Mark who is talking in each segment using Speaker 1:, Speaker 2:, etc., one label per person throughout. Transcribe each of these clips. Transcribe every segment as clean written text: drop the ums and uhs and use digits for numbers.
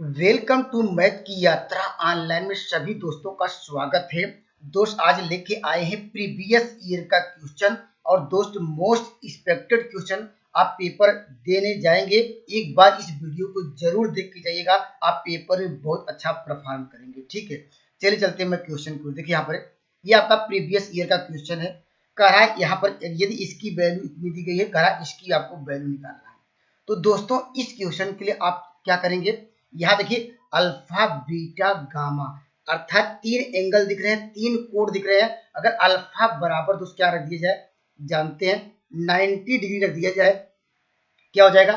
Speaker 1: Welcome to math की यात्रा online में सभी दोस्तों का स्वागत है। दोस्त आज लेके आए हैं प्रीवियस ईयर का क्वेश्चन और दोस्त मोस्ट एक्सपेक्टेड क्वेश्चन आप पेपर देने जाएंगे। एक बार इस वीडियो को जरूर देख के जाइएगा, आप पेपर में बहुत अच्छा परफॉर्म करेंगे। ठीक है, चलिए चलते हैं मैं क्वेश्चन को। देखिए यहाँ पर ये आपका प्रीवियस ईयर का क्वेश्चन है। कह रहा है यहाँ पर यदि इसकी वैल्यू इतनी दी गई है, कह रहा है इसकी आपको वैल्यू निकालना है। तो दोस्तों इस क्वेश्चन के लिए आप क्या करेंगे, यहाँ देखिए अल्फा बीटा गामा अर्थात तीन एंगल दिख रहे हैं, तीन कोण दिख रहे हैं। अगर अल्फा बराबर तो क्या रख दिया जाए, जानते हैं 90 डिग्री रख दिया जाए, क्या हो जाएगा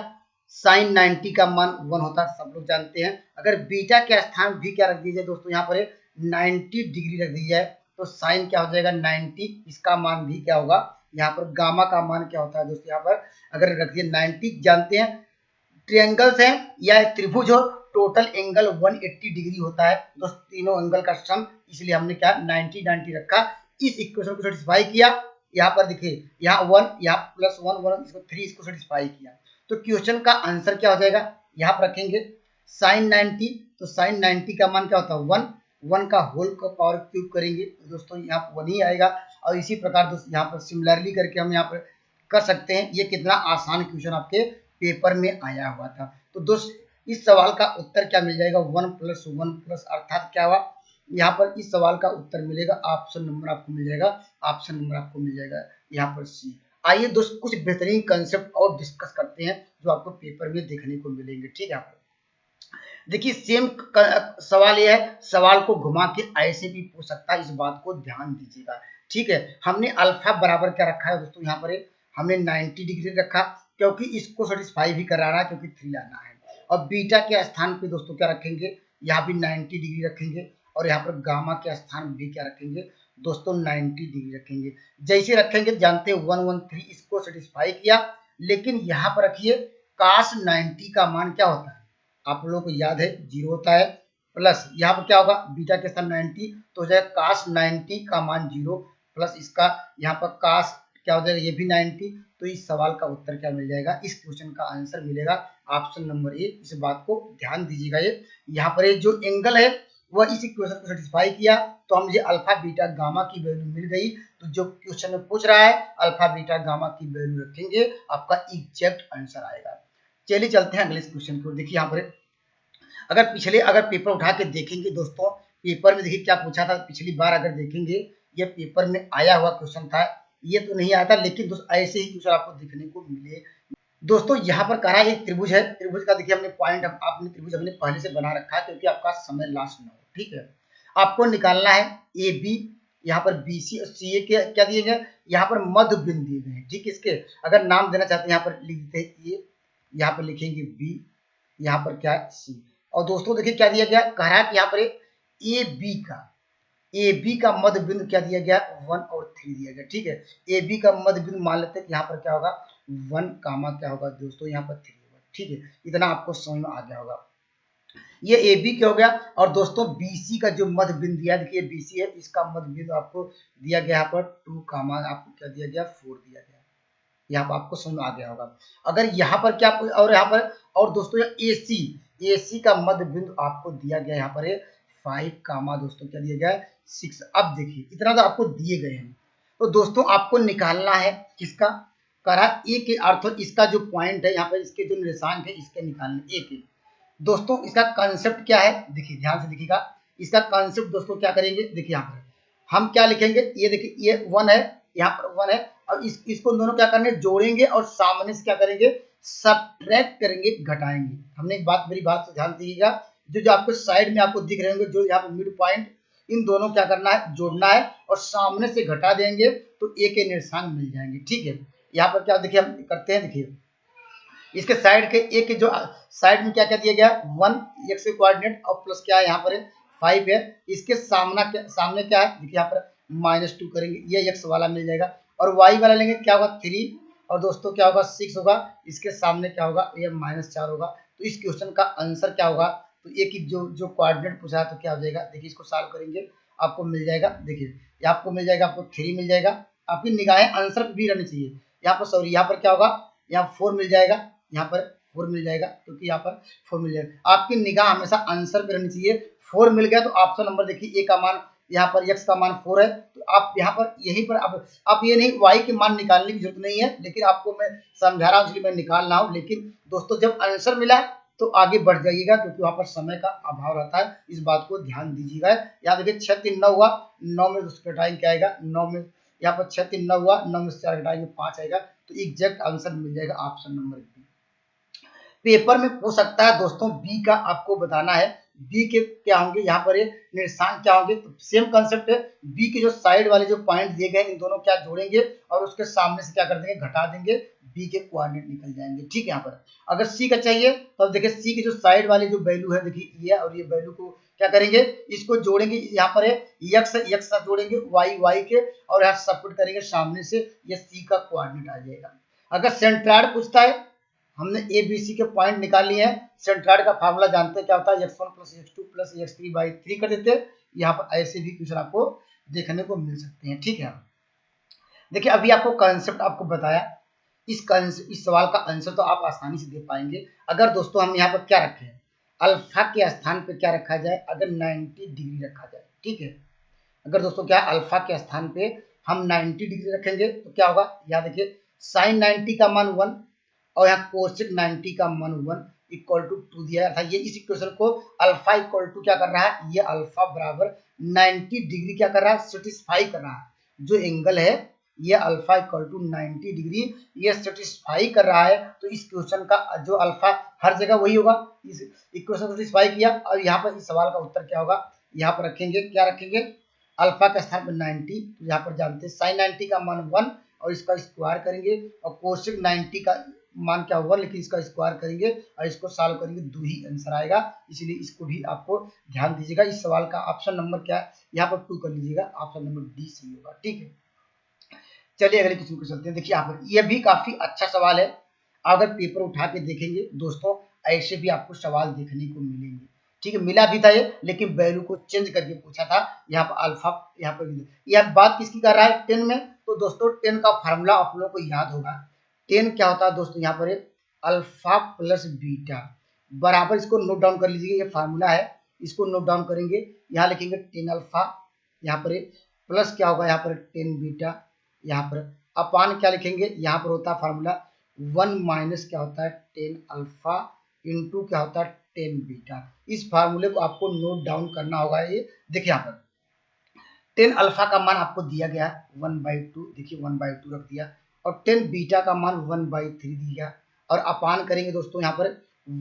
Speaker 1: साइन 90 का मान 1 होता है, सब लोग जानते हैं। अगर बीटा के स्थान भी क्या रख दिया जाए दोस्तों, यहाँ पर 90 डिग्री रख दी जाए तो साइन क्या हो जाएगा 90, इसका मान भी क्या होगा। यहाँ पर गामा का मान क्या होता है दोस्तों, यहाँ पर अगर रख दिया 90, जानते हैं ट्रायंगल्स हैं या त्रिभुज हो, टोटल एंगल 180 डिग्री होता है दोस्त, तीनों एंगल का सम, इसलिए हमने क्या 90 90 रखा। इस इक्वेशन को सेटिस्फाई किया। यहाँ पर देखिए यहाँ 1, यहाँ प्लस 1 1, इसको 3, इसको सेटिस्फाई किया तो क्वेश्चन का आंसर क्या हो जाएगा। यहाँ पर रखेंगे साइन 90, तो साइन 90 का मान क्या होता है 1, 1 का होल का पावर क्यूब करेंगे तो दोस्तों यहाँ पर 1 ही आएगा। और इसी प्रकार दोस्तों यहाँ पर सिमिलरली करके हम यहाँ पर कर सकते हैं। ये कितना आसान क्वेश्चन आपके पेपर में आया हुआ था। तो दोस्त इस सवाल का उत्तर क्या मिल जाएगा, 1 + 1 प्लस अर्थात क्या हुआ, यहाँ पर इस सवाल का उत्तर मिलेगा, ऑप्शन नंबर आपको मिल जाएगा, ऑप्शन नंबर आपको मिल जाएगा यहाँ पर सी। आइए दोस्त कुछ बेहतरीन कंसेप्ट और डिस्कस करते हैं जो आपको पेपर में देखने को मिलेंगे। ठीक है, देखिए सेम सवाल ये है, सवाल को घुमा के ऐसे भी पूछ सकता है, इस बात को ध्यान दीजिएगा। ठीक है, हमने अल्फा बराबर क्या रखा है दोस्तों, यहाँ पर हमने 90 डिग्री रखा क्योंकि इसको सेटिस्फाई भी कराना है, क्योंकि 3 लाना है। और बीटा के स्थान पे दोस्तों क्या रखेंगे, यहाँ भी 90 डिग्री रखेंगे और यहाँ पर गामा के स्थान भी क्या रखेंगे दोस्तों 90 डिग्री रखेंगे। जैसे रखेंगे जानते हैं 113, इसको सेटिस्फाई किया। लेकिन यहाँ पर रखिए काश 90 का मान क्या होता है, आप लोगों को याद है 0 होता है, प्लस यहाँ पर क्या होगा बीटा के स्थान 90 तो हो जाएगा काश 90 का मान 0 प्लस इसका यहाँ पर काश क्या हो जाएगा ये भी 90। तो इस सवाल का उत्तर क्या मिल जाएगा, इस क्वेश्चन का आंसर मिलेगा ऑप्शन नंबर ए। इस बात को ध्यान दीजिएगा। ये यहाँ पर जो एंगल है वह इस इक्वेशन को सेटिस्फाई किया तो हम मुझे अल्फा बीटा गामा की वैल्यू मिल गई। तो जो क्वेश्चन में पूछ रहा है अल्फा बीटा गामा की वैल्यू रखेंगे, आपका एग्जैक्ट आंसर आएगा। चलिए चलते हैं अगले क्वेश्चन को। देखिए यहाँ पर अगर पेपर उठा के देखेंगे दोस्तों, पेपर में देखिए क्या पूछा था पिछली बार, अगर देखेंगे ये पेपर में आया हुआ क्वेश्चन था। ये तो नहीं आया था लेकिन दोस्तों ऐसे ही क्वेश्चन आपको देखने को मिले। दोस्तों यहाँ पर कहा एक त्रिभुज है, त्रिभुज का देखिए हमने पॉइंट आपने त्रिभुज हमने पहले से बना रखा है क्योंकि आपका समय लास्ट ना हो। ठीक है, आपको निकालना है ए बी, यहाँ पर बी सी और सी ए के क्या दिए गए, यहाँ पर मध्य बिंदु दिए गए हैं। ठीक है, इसके अगर नाम देना चाहते हैं यहाँ पर लिख देते हैं ए, यहाँ पर लिखेंगे बी, यहाँ पर क्या है सी। और दोस्तों देखिए क्या दिया गया, कह रहा है कि यहाँ पर ए बी का मध्य बिंदु क्या दिया गया 1 और 3 दिया गया। ठीक है, ए बी का मध्य बिंदु मान लेते हैं, यहाँ पर क्या होगा 1 कामा क्या होगा दोस्तों यहाँ पर 3 होगा। ठीक है, इतना आपको समझ में आ गया होगा। ये ए बी क्या हो गया। और दोस्तों बी सी का जो मध्य बिंदु दिया, देखिए बी सी है, इसका मध्य बिंदु आपको दिया गया यहाँ पर 2 कामा आपको क्या दिया गया 4 दिया गया। यहाँ पर आपको समझ में आ गया होगा। अगर यहाँ पर क्या और यहाँ पर और दोस्तों ए सी का मध्य बिंदु आपको दिया गया यहाँ पर 5 कामा दोस्तों क्या दिया गया 6। अब देखिए इतना तो आपको दिए गए हैं, तो दोस्तों आपको निकालना है किसका, करा ए के अर्थ इसका जो पॉइंट है यहाँ पर इसके जो निर्देशांक है इसके निकालने ए के। दोस्तों इसका कॉन्सेप्ट क्या है, देखिए ध्यान से देखिएगा। इसका कॉन्सेप्ट दोस्तों क्या करेंगे, देखिए यहाँ पर हम क्या लिखेंगे, ये देखिए ये 1 है, यहाँ पर 1 है। और इसको दोनों क्या करने जोड़ेंगे और सामने से क्या करेंगे सबट्रैक्ट करेंगे, घटाएंगे। हमने एक बात, मेरी बात से ध्यान दीजिएगा, जो आपको साइड में आपको दिख रहे होंगे जो यहाँ पर मिड पॉइंट, इन दोनों क्या करना है जोड़ना है और सामने से घटा देंगे तो ए के निर्देशांक मिल जाएंगे। ठीक है, यहाँ पर क्या देखिए हम करते हैं, देखिए इसके साइड के ए के जो साइड में क्या क्या दिया गया 1 एक्स के कोऑर्डिनेट और प्लस क्या है यहाँ पर 5 है। इसके सामने क्या है देखिए यहाँ पर -2 करेंगे, ये एक्स वाला मिल जाएगा। और वाई वाला लेंगे क्या होगा 3 और दोस्तों क्या होगा 6 होगा। इसके सामने क्या होगा ये -4 होगा। तो इस क्वेश्चन का आंसर क्या होगा, तो ए की जो कोऑर्डिनेट पूछा है तो क्या हो जाएगा, देखिए इसको सॉल्व करेंगे आपको मिल जाएगा। देखिए ये आपको मिल जाएगा, आपको 3 मिल जाएगा। आपकी निगाहें आंसर पे भी रहनी चाहिए। यहाँ पर सॉरी यहाँ पर क्या होगा, यहाँ 4 मिल जाएगा, यहाँ पर 4 मिल जाएगा, क्योंकि यहाँ पर 4 मिल जाएगा। आपकी निगाह हमेशा आंसर पे रहनी चाहिए। 4 मिल गया तो ऑप्शन नंबर देखिए ए का मान, यहाँ पर x का मान 4 है, तो आप यहाँ पर यहीं पर अब ये नहीं y के मान निकालने की जरूरत नहीं है, लेकिन आपको मैं समझा रहा हूँ इसलिए मैं निकाल रहा हूँ। लेकिन दोस्तों जब आंसर मिला तो आगे बढ़ जाइएगा, क्योंकि वहां पर समय का अभाव रहता है, इस बात को ध्यान दीजिएगा। यहाँ देखिए 6 3 9 हुआ, 9 में उसको घटाएंगे क्या आएगा, 9 में यहाँ पर 6 3 9 हुआ, 9 में 4 घटाएंगे 5 आएगा, तो एग्जैक्ट आंसर मिल जाएगा ऑप्शन नंबर बी। पेपर में पूछ सकता है दोस्तों बी का आपको बताना है, बी के क्या होंगे, यहाँ पर ये निशान क्या होंगे, तो सेम कंसेप्ट है। बी के जो साइड वाले जो पॉइंट दिए गए इन दोनों क्या जोड़ेंगे और उसके सामने से क्या कर देंगे, घटा देंगे, बी के कोऑर्डिनेट निकल जाएंगे। ठीक है, यहाँ पर अगर सी का चाहिए तो देखिए सी के जो साइड वाले जो वैल्यू है, देखिए ये और ये वैल्यू को क्या करेंगे, इसको जोड़ेंगे, यहाँ पर है एक्स एक्स का जोड़ेंगे, वाई वाई के, और यहाँ सपोर्ट करेंगे सामने से, ये सी का कोऑर्डिनेट आ जाएगा। अगर सेंट्रॉइड पूछता है, हमने ए बी सी के पॉइंट निकाल लिए हैं, सेंट्रॉइड का फार्मूला जानते हैं क्या होता है, x1 + x2 + x3 / 3 कर देते हैं। यहाँ पर ऐसे भी क्वेश्चन आपको देखने को मिल सकते हैं। ठीक है, देखिए अभी आपको कंसेप्ट आपको बताया, इस सवाल का आंसर तो आप आसानी से दे पाएंगे। अगर दोस्तों हम यहाँ पर क्या रखें, अल्फा के स्थान पे क्या रखा जाए, अगर 90 डिग्री रखा जाए। ठीक है, अगर दोस्तों क्या अल्फा के स्थान पे हम 90 डिग्री रखेंगे तो क्या होगा, यहाँ देखिए साइन 90 का मान 1 और यहाँ कोसेक 90 का मान 1 इक्वल टू 2 दिया था। ये इस इक्वेशन को अल्फा इक्वल टू क्या कर रहा है, ये अल्फा बराबर 90 डिग्री क्या कर रहा है, सेटिस्फाई कर रहा है। जो एंगल है ये अल्फा इक्वल टू 90 डिग्री ये सेटिस्फाई कर रहा है, तो इस क्वेश्चन का जो अल्फा हर जगह वही होगा, इस इक्वेशन सेटिस्फाई किया। और यहाँ पर इस सवाल का उत्तर क्या होगा, यहाँ पर रखेंगे, क्या रखेंगे, अल्फा का स्थान पर 90, तो यहाँ पर जानते हैं साइन 90 का मान 1 और इसका स्क्वायर करेंगे, और कोसेक 90 का मान क्या होगा, लेकिन इसका स्क्वायर करेंगे और इसको सॉल्व करेंगे, 2 ही आंसर आएगा। इसलिए इसको भी आपको ध्यान दीजिएगा। इस सवाल का ऑप्शन नंबर क्या है, यहाँ पर 2 कर लीजिएगा, ऑप्शन नंबर डी सही होगा। ठीक है, चलिए अगले क्वेश्चन को चलते हैं। देखिए यहाँ पर यह भी काफी अच्छा सवाल है, अगर पेपर उठा के देखेंगे दोस्तों ऐसे भी आपको सवाल देखने को मिलेंगे। ठीक है, मिला भी था ये, लेकिन वैल्यू को चेंज करके पूछा था। यहाँ पर अल्फा, यहाँ पर यह बात किसकी कर रहा है, 10 में, तो दोस्तों 10 का फार्मूला आप लोगों को याद होगा। 10 क्या होता है दोस्तों, यहाँ पर अल्फा प्लस बीटा बराबर, इसको नोट डाउन कर लीजिए, ये फार्मूला है, इसको नोट डाउन करेंगे। यहाँ लिखेंगे 10 अल्फा, यहाँ पर प्लस क्या होगा, यहाँ पर 10 बीटा, यहाँ पर अपान क्या लिखेंगे, यहाँ पर होता है फार्मूला 1 माइनस क्या होता है 10 अल्फा इंटू क्या होता है 10 बीटा। इस फार्मूले को आपको नोट डाउन करना होगा। ये देखिए यहाँ पर 10 अल्फा का मान आपको दिया गया 1/2, देखिए 1/2 रख दिया, और 10 बीटा का मान 1/3 दिया, और अपान करेंगे दोस्तों यहाँ पर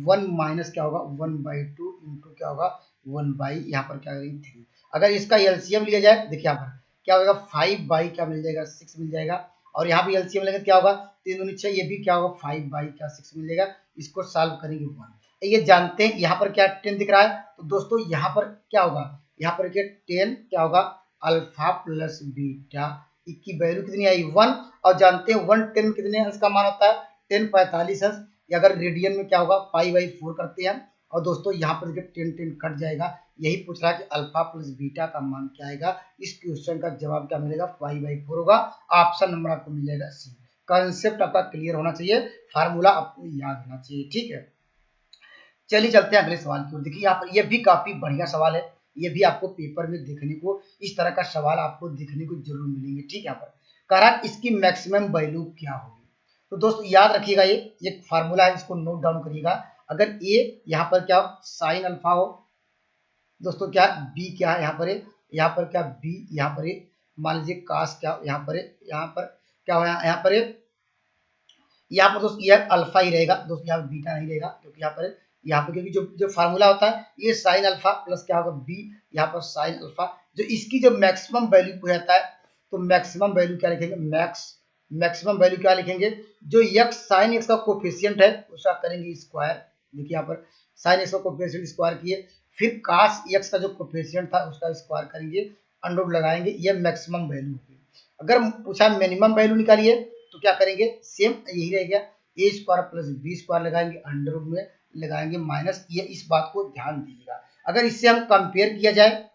Speaker 1: 1 माइनस क्या होगा 1/2 इंटू क्या होगा 1 यहाँ पर क्या करेंगे 3। अगर इसका एलसीएम लिया जाए, देखिए यहाँ पर क्या होगा 5 क्या मिल जाएगा 6 मिल जाएगा, और यहाँ भी एलसीएम लेंगे क्या होगा 3 दूनी 6, ये भी क्या होगा 5 क्या 6 मिल जाएगा। इसको सॉल्व करेंगे 1। ये जानते हैं यहाँ पर क्या 10 दिख रहा है, तो दोस्तों यहाँ पर क्या होगा, यहाँ पर क्या 10 क्या होगा अल्फा प्लस बीटा, की वैल्यू कितनी आई 1, और जानते हैं 1 10 कितने अंश का मान होता है 10 45 अंश। अगर रेडियन में क्या होगा π/4 करते हैं, और दोस्तों यहाँ पर 10 10 कट जाएगा। यही पूछ रहा है कि अल्फा प्लस बीटा का मान क्या आएगा। इस क्वेश्चन का जवाब क्या मिलेगा, π/4 होगा। ऑप्शन नंबर आपको मिल जाएगा सी। कंसेप्ट आपका क्लियर होना चाहिए, फार्मूला आपको याद होना चाहिए। ठीक है, चलिए चलते हैं अगले सवाल की ओर। देखिए यहाँ पर यह भी काफी बढ़िया सवाल है, ये भी आपको पेपर में देखने को इस तरह का सवाल आपको देखने को जरूर मिलेंगे। ठीक है, यहाँ पर कह रहा इसकी मैक्सिमम वैल्यू क्या होगी, तो दोस्तों याद रखिएगा ये एक फार्मूला है, इसको नोट डाउन करिएगा। अगर ए यहाँ पर क्या साइन अल्फा हो, दोस्तों क्या बी क्या है यहाँ पर क्या बी, यहाँ पर मान लीजिए कास क्या यहाँ पर क्या हो, यहाँ पर दोस्तों यह अल्फा ही रहेगा दोस्तों, यहाँ पर बीटा नहीं रहेगा, क्योंकि यहाँ पर क्योंकि जो फार्मूला होता है ये साइन अल्फा प्लस क्या होगा बी, यहाँ पर साइन अल्फा। जो इसकी जो मैक्सिमम वैल्यू हो जाता है, तो मैक्सिमम वैल्यू क्या लिखेंगे, मैक्सिमम वैल्यू क्या लिखेंगे, जो एक्स साइन एक्स का कोफिशिएंट है उसका करेंगे स्क्वायर। देखिए यहाँ पर साइन एक्स का कोफिशिएंट स्क्वायर किए, फिर कास एक्स का जो कोफिशिएंट था उसका स्क्वायर करेंगे, अंडर रूट लगाएंगे, ये मैक्सिमम वैल्यू होगी। अगर पूछा मिनिमम वैल्यू निकालिए तो क्या करेंगे, सेम यही रहेगा, ए स्क्वायर प्लस बी स्क्वायर लगाएंगे, अंडर रूट में लगाएंगे माइनस। ये इस बात को ध्यान दीजिएगा। अगर इससे हम कंपेयर किया जाए,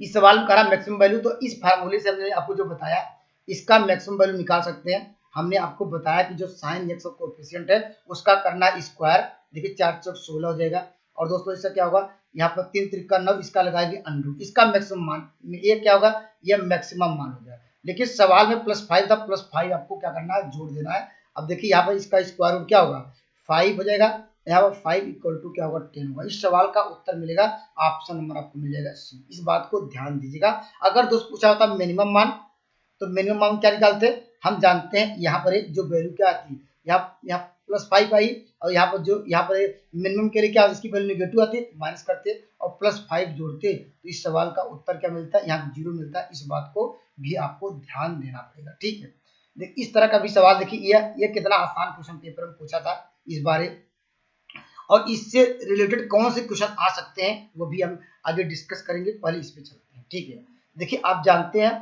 Speaker 1: इस सवाल में करा मैक्सिमम वैल्यू, तो इस फार्मूले से हमने आपको जो बताया इसका मैक्सिमम वैल्यू निकाल सकते हैं। हमने आपको बताया कि जो साइन एक्स का कोएफिशिएंट है उसका करना स्क्वायर। देखिए 4 चौक 16 हो जाएगा। और दोस्तों इसका क्या होगा, यहाँ पर 3 त्रिका 9, इसका लगाएंगे अंडर, इसका मैक्सिमम मान, ये क्या होगा, ये मैक्सिमम मान हो जाएगा। लेकिन सवाल में +5 था, +5 आपको क्या करना है, जोड़ देना है। अब देखिए यहाँ पर इसका स्क्वायर रूट क्या होगा, 5 हो जाएगा। यहाँ पर 5 इक्वल टू क्या होगा, 10 होगा। इस सवाल का उत्तर मिलेगा ऑप्शन नंबर आपको मिल जाएगा सी। इस बात को ध्यान दीजिएगा। अगर दोस्त पूछा होता मिनिमम मान, तो मिनिमम मान क्या निकालते हैं, हम जानते हैं यहाँ पर जो वैल्यू क्या आती है, यहाँ +5 आई, और यहाँ पर जो यहाँ पर मिनिमम के लिए क्या इसकी वैल्यू नेगेटिव आती है, माइनस करते और +5 जोड़ते, तो इस सवाल का उत्तर क्या मिलता है, यहाँ 0 मिलता है। इस बात को भी आपको ध्यान देना पड़ेगा, ठीक है। देखिए इस तरह का भी सवाल, देखिए ये कितना आसान क्वेश्चन पेपर में पूछा था इस बारे, और इससे रिलेटेड कौन से क्वेश्चन आ सकते हैं वो भी हम आगे डिस्कस करेंगे। पहले इस पे चलते हैं, ठीक है। देखिए आप जानते हैं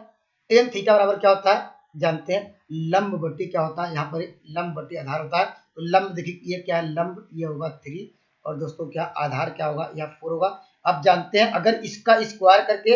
Speaker 1: टेन थीटा बराबर क्या होता है, जानते हैं लंब बट्टी क्या होता है, यहाँ पर लंब बट्टी आधार होता है। तो लंब देखिए ये क्या है, लंब ये होगा 3, और दोस्तों क्या आधार क्या होगा, यह 4 होगा। अब जानते हैं अगर इसका स्क्वायर करके,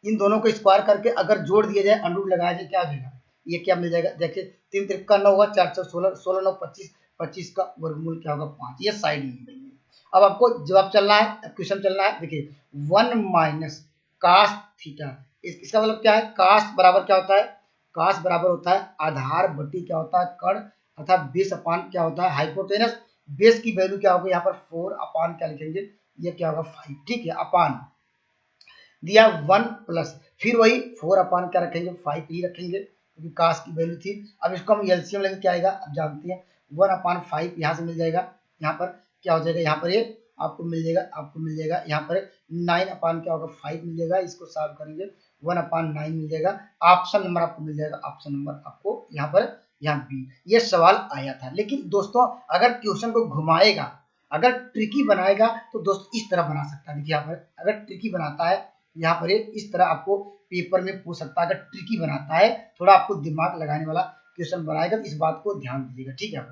Speaker 1: इन दोनों को स्क्वायर करके अगर जोड़ दिया जाए, अंडर लगाया जाए, क्या हो जाएगा, ये क्या मिल जाएगा, देखिए 3 त्रिका 9 होगा, 4 चौक 16, 16 9 25, 25 का वर्गमूल क्या होगा 5, ये साइड में मिल गई। अब आपको जवाब चलना है, क्वेश्चन चलना है। देखिए 1 माइनस कास थीटा, इसका मतलब क्या है, कास बराबर क्या होता है, कास बराबर होता है आधार बटी क्या होता है कर्ण, अर्थात बेस अपान क्या होता है हाइपोटेनस। बेस की वैल्यू क्या होगी, यहाँ पर 4 अपान क्या लिखेंगे, ये क्या होगा 5, ठीक है। अपान दिया 1 प्लस, फिर वही 4 अपान क्या रखेंगे, 5 ही रखेंगे क्योंकि कास की वैल्यू थी। अब इसको हम एलसीएम लेंगे, क्या आएगा, अब जानते हैं 1/5 यहाँ से मिल जाएगा, यहाँ पर क्या हो जाएगा, यहाँ पर ये आपको मिल जाएगा यहाँ पर 9 अपान क्या होगा 5 मिल जाएगा। इसको सॉल्व करेंगे 1/9 मिल जाएगा। ऑप्शन नंबर आपको मिल जाएगा, ऑप्शन नंबर आपको यहाँ पर, यहाँ बी। ये सवाल आया था। लेकिन दोस्तों अगर क्वेश्चन को घुमाएगा, अगर ट्रिकी बनाएगा, तो दोस्त इस तरह बना सकता है। देखिए यहाँ पर अगर ट्रिकी बनाता है, यहाँ पर इस तरह आपको पेपर में पूछ सकता है। अगर ट्रिकी बनाता है, थोड़ा आपको दिमाग लगाने वाला क्वेश्चन बनाएगा, तो इस बात को ध्यान दीजिएगा, ठीक है।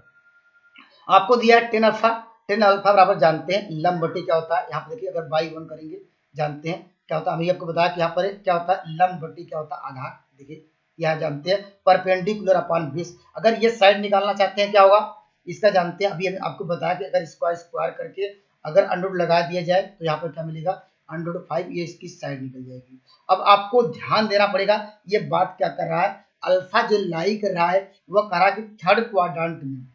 Speaker 1: आपको दिया है 10 अल्फा, 10 अल्फा बराबर जानते हैं लंब बटे क्या होता है। यहाँ पर देखिए अगर बाई 1 करेंगे, जानते हैं क्या होता है, अभी आपको बताया कि यहाँ पर क्या होता है, लंब बटे क्या होता है आधार। देखिए यह जानते हैं परपेंडिकुलर अपॉन बेस। अगर ये साइड निकालना चाहते हैं क्या होगा, इसका जानते हैं, अभी आपको बताया कि अगर इसको स्क्वायर करके अगर अंडर लगा दिया जाए, तो यहाँ पर क्या मिलेगा, √5, ये इसकी साइड निकल जाएगी। अब आपको ध्यान देना पड़ेगा, ये बात क्या कर रहा है, अल्फा जो लाई कर रहा है, वह कह रहा है कि थर्ड क्वाड्रेंट में,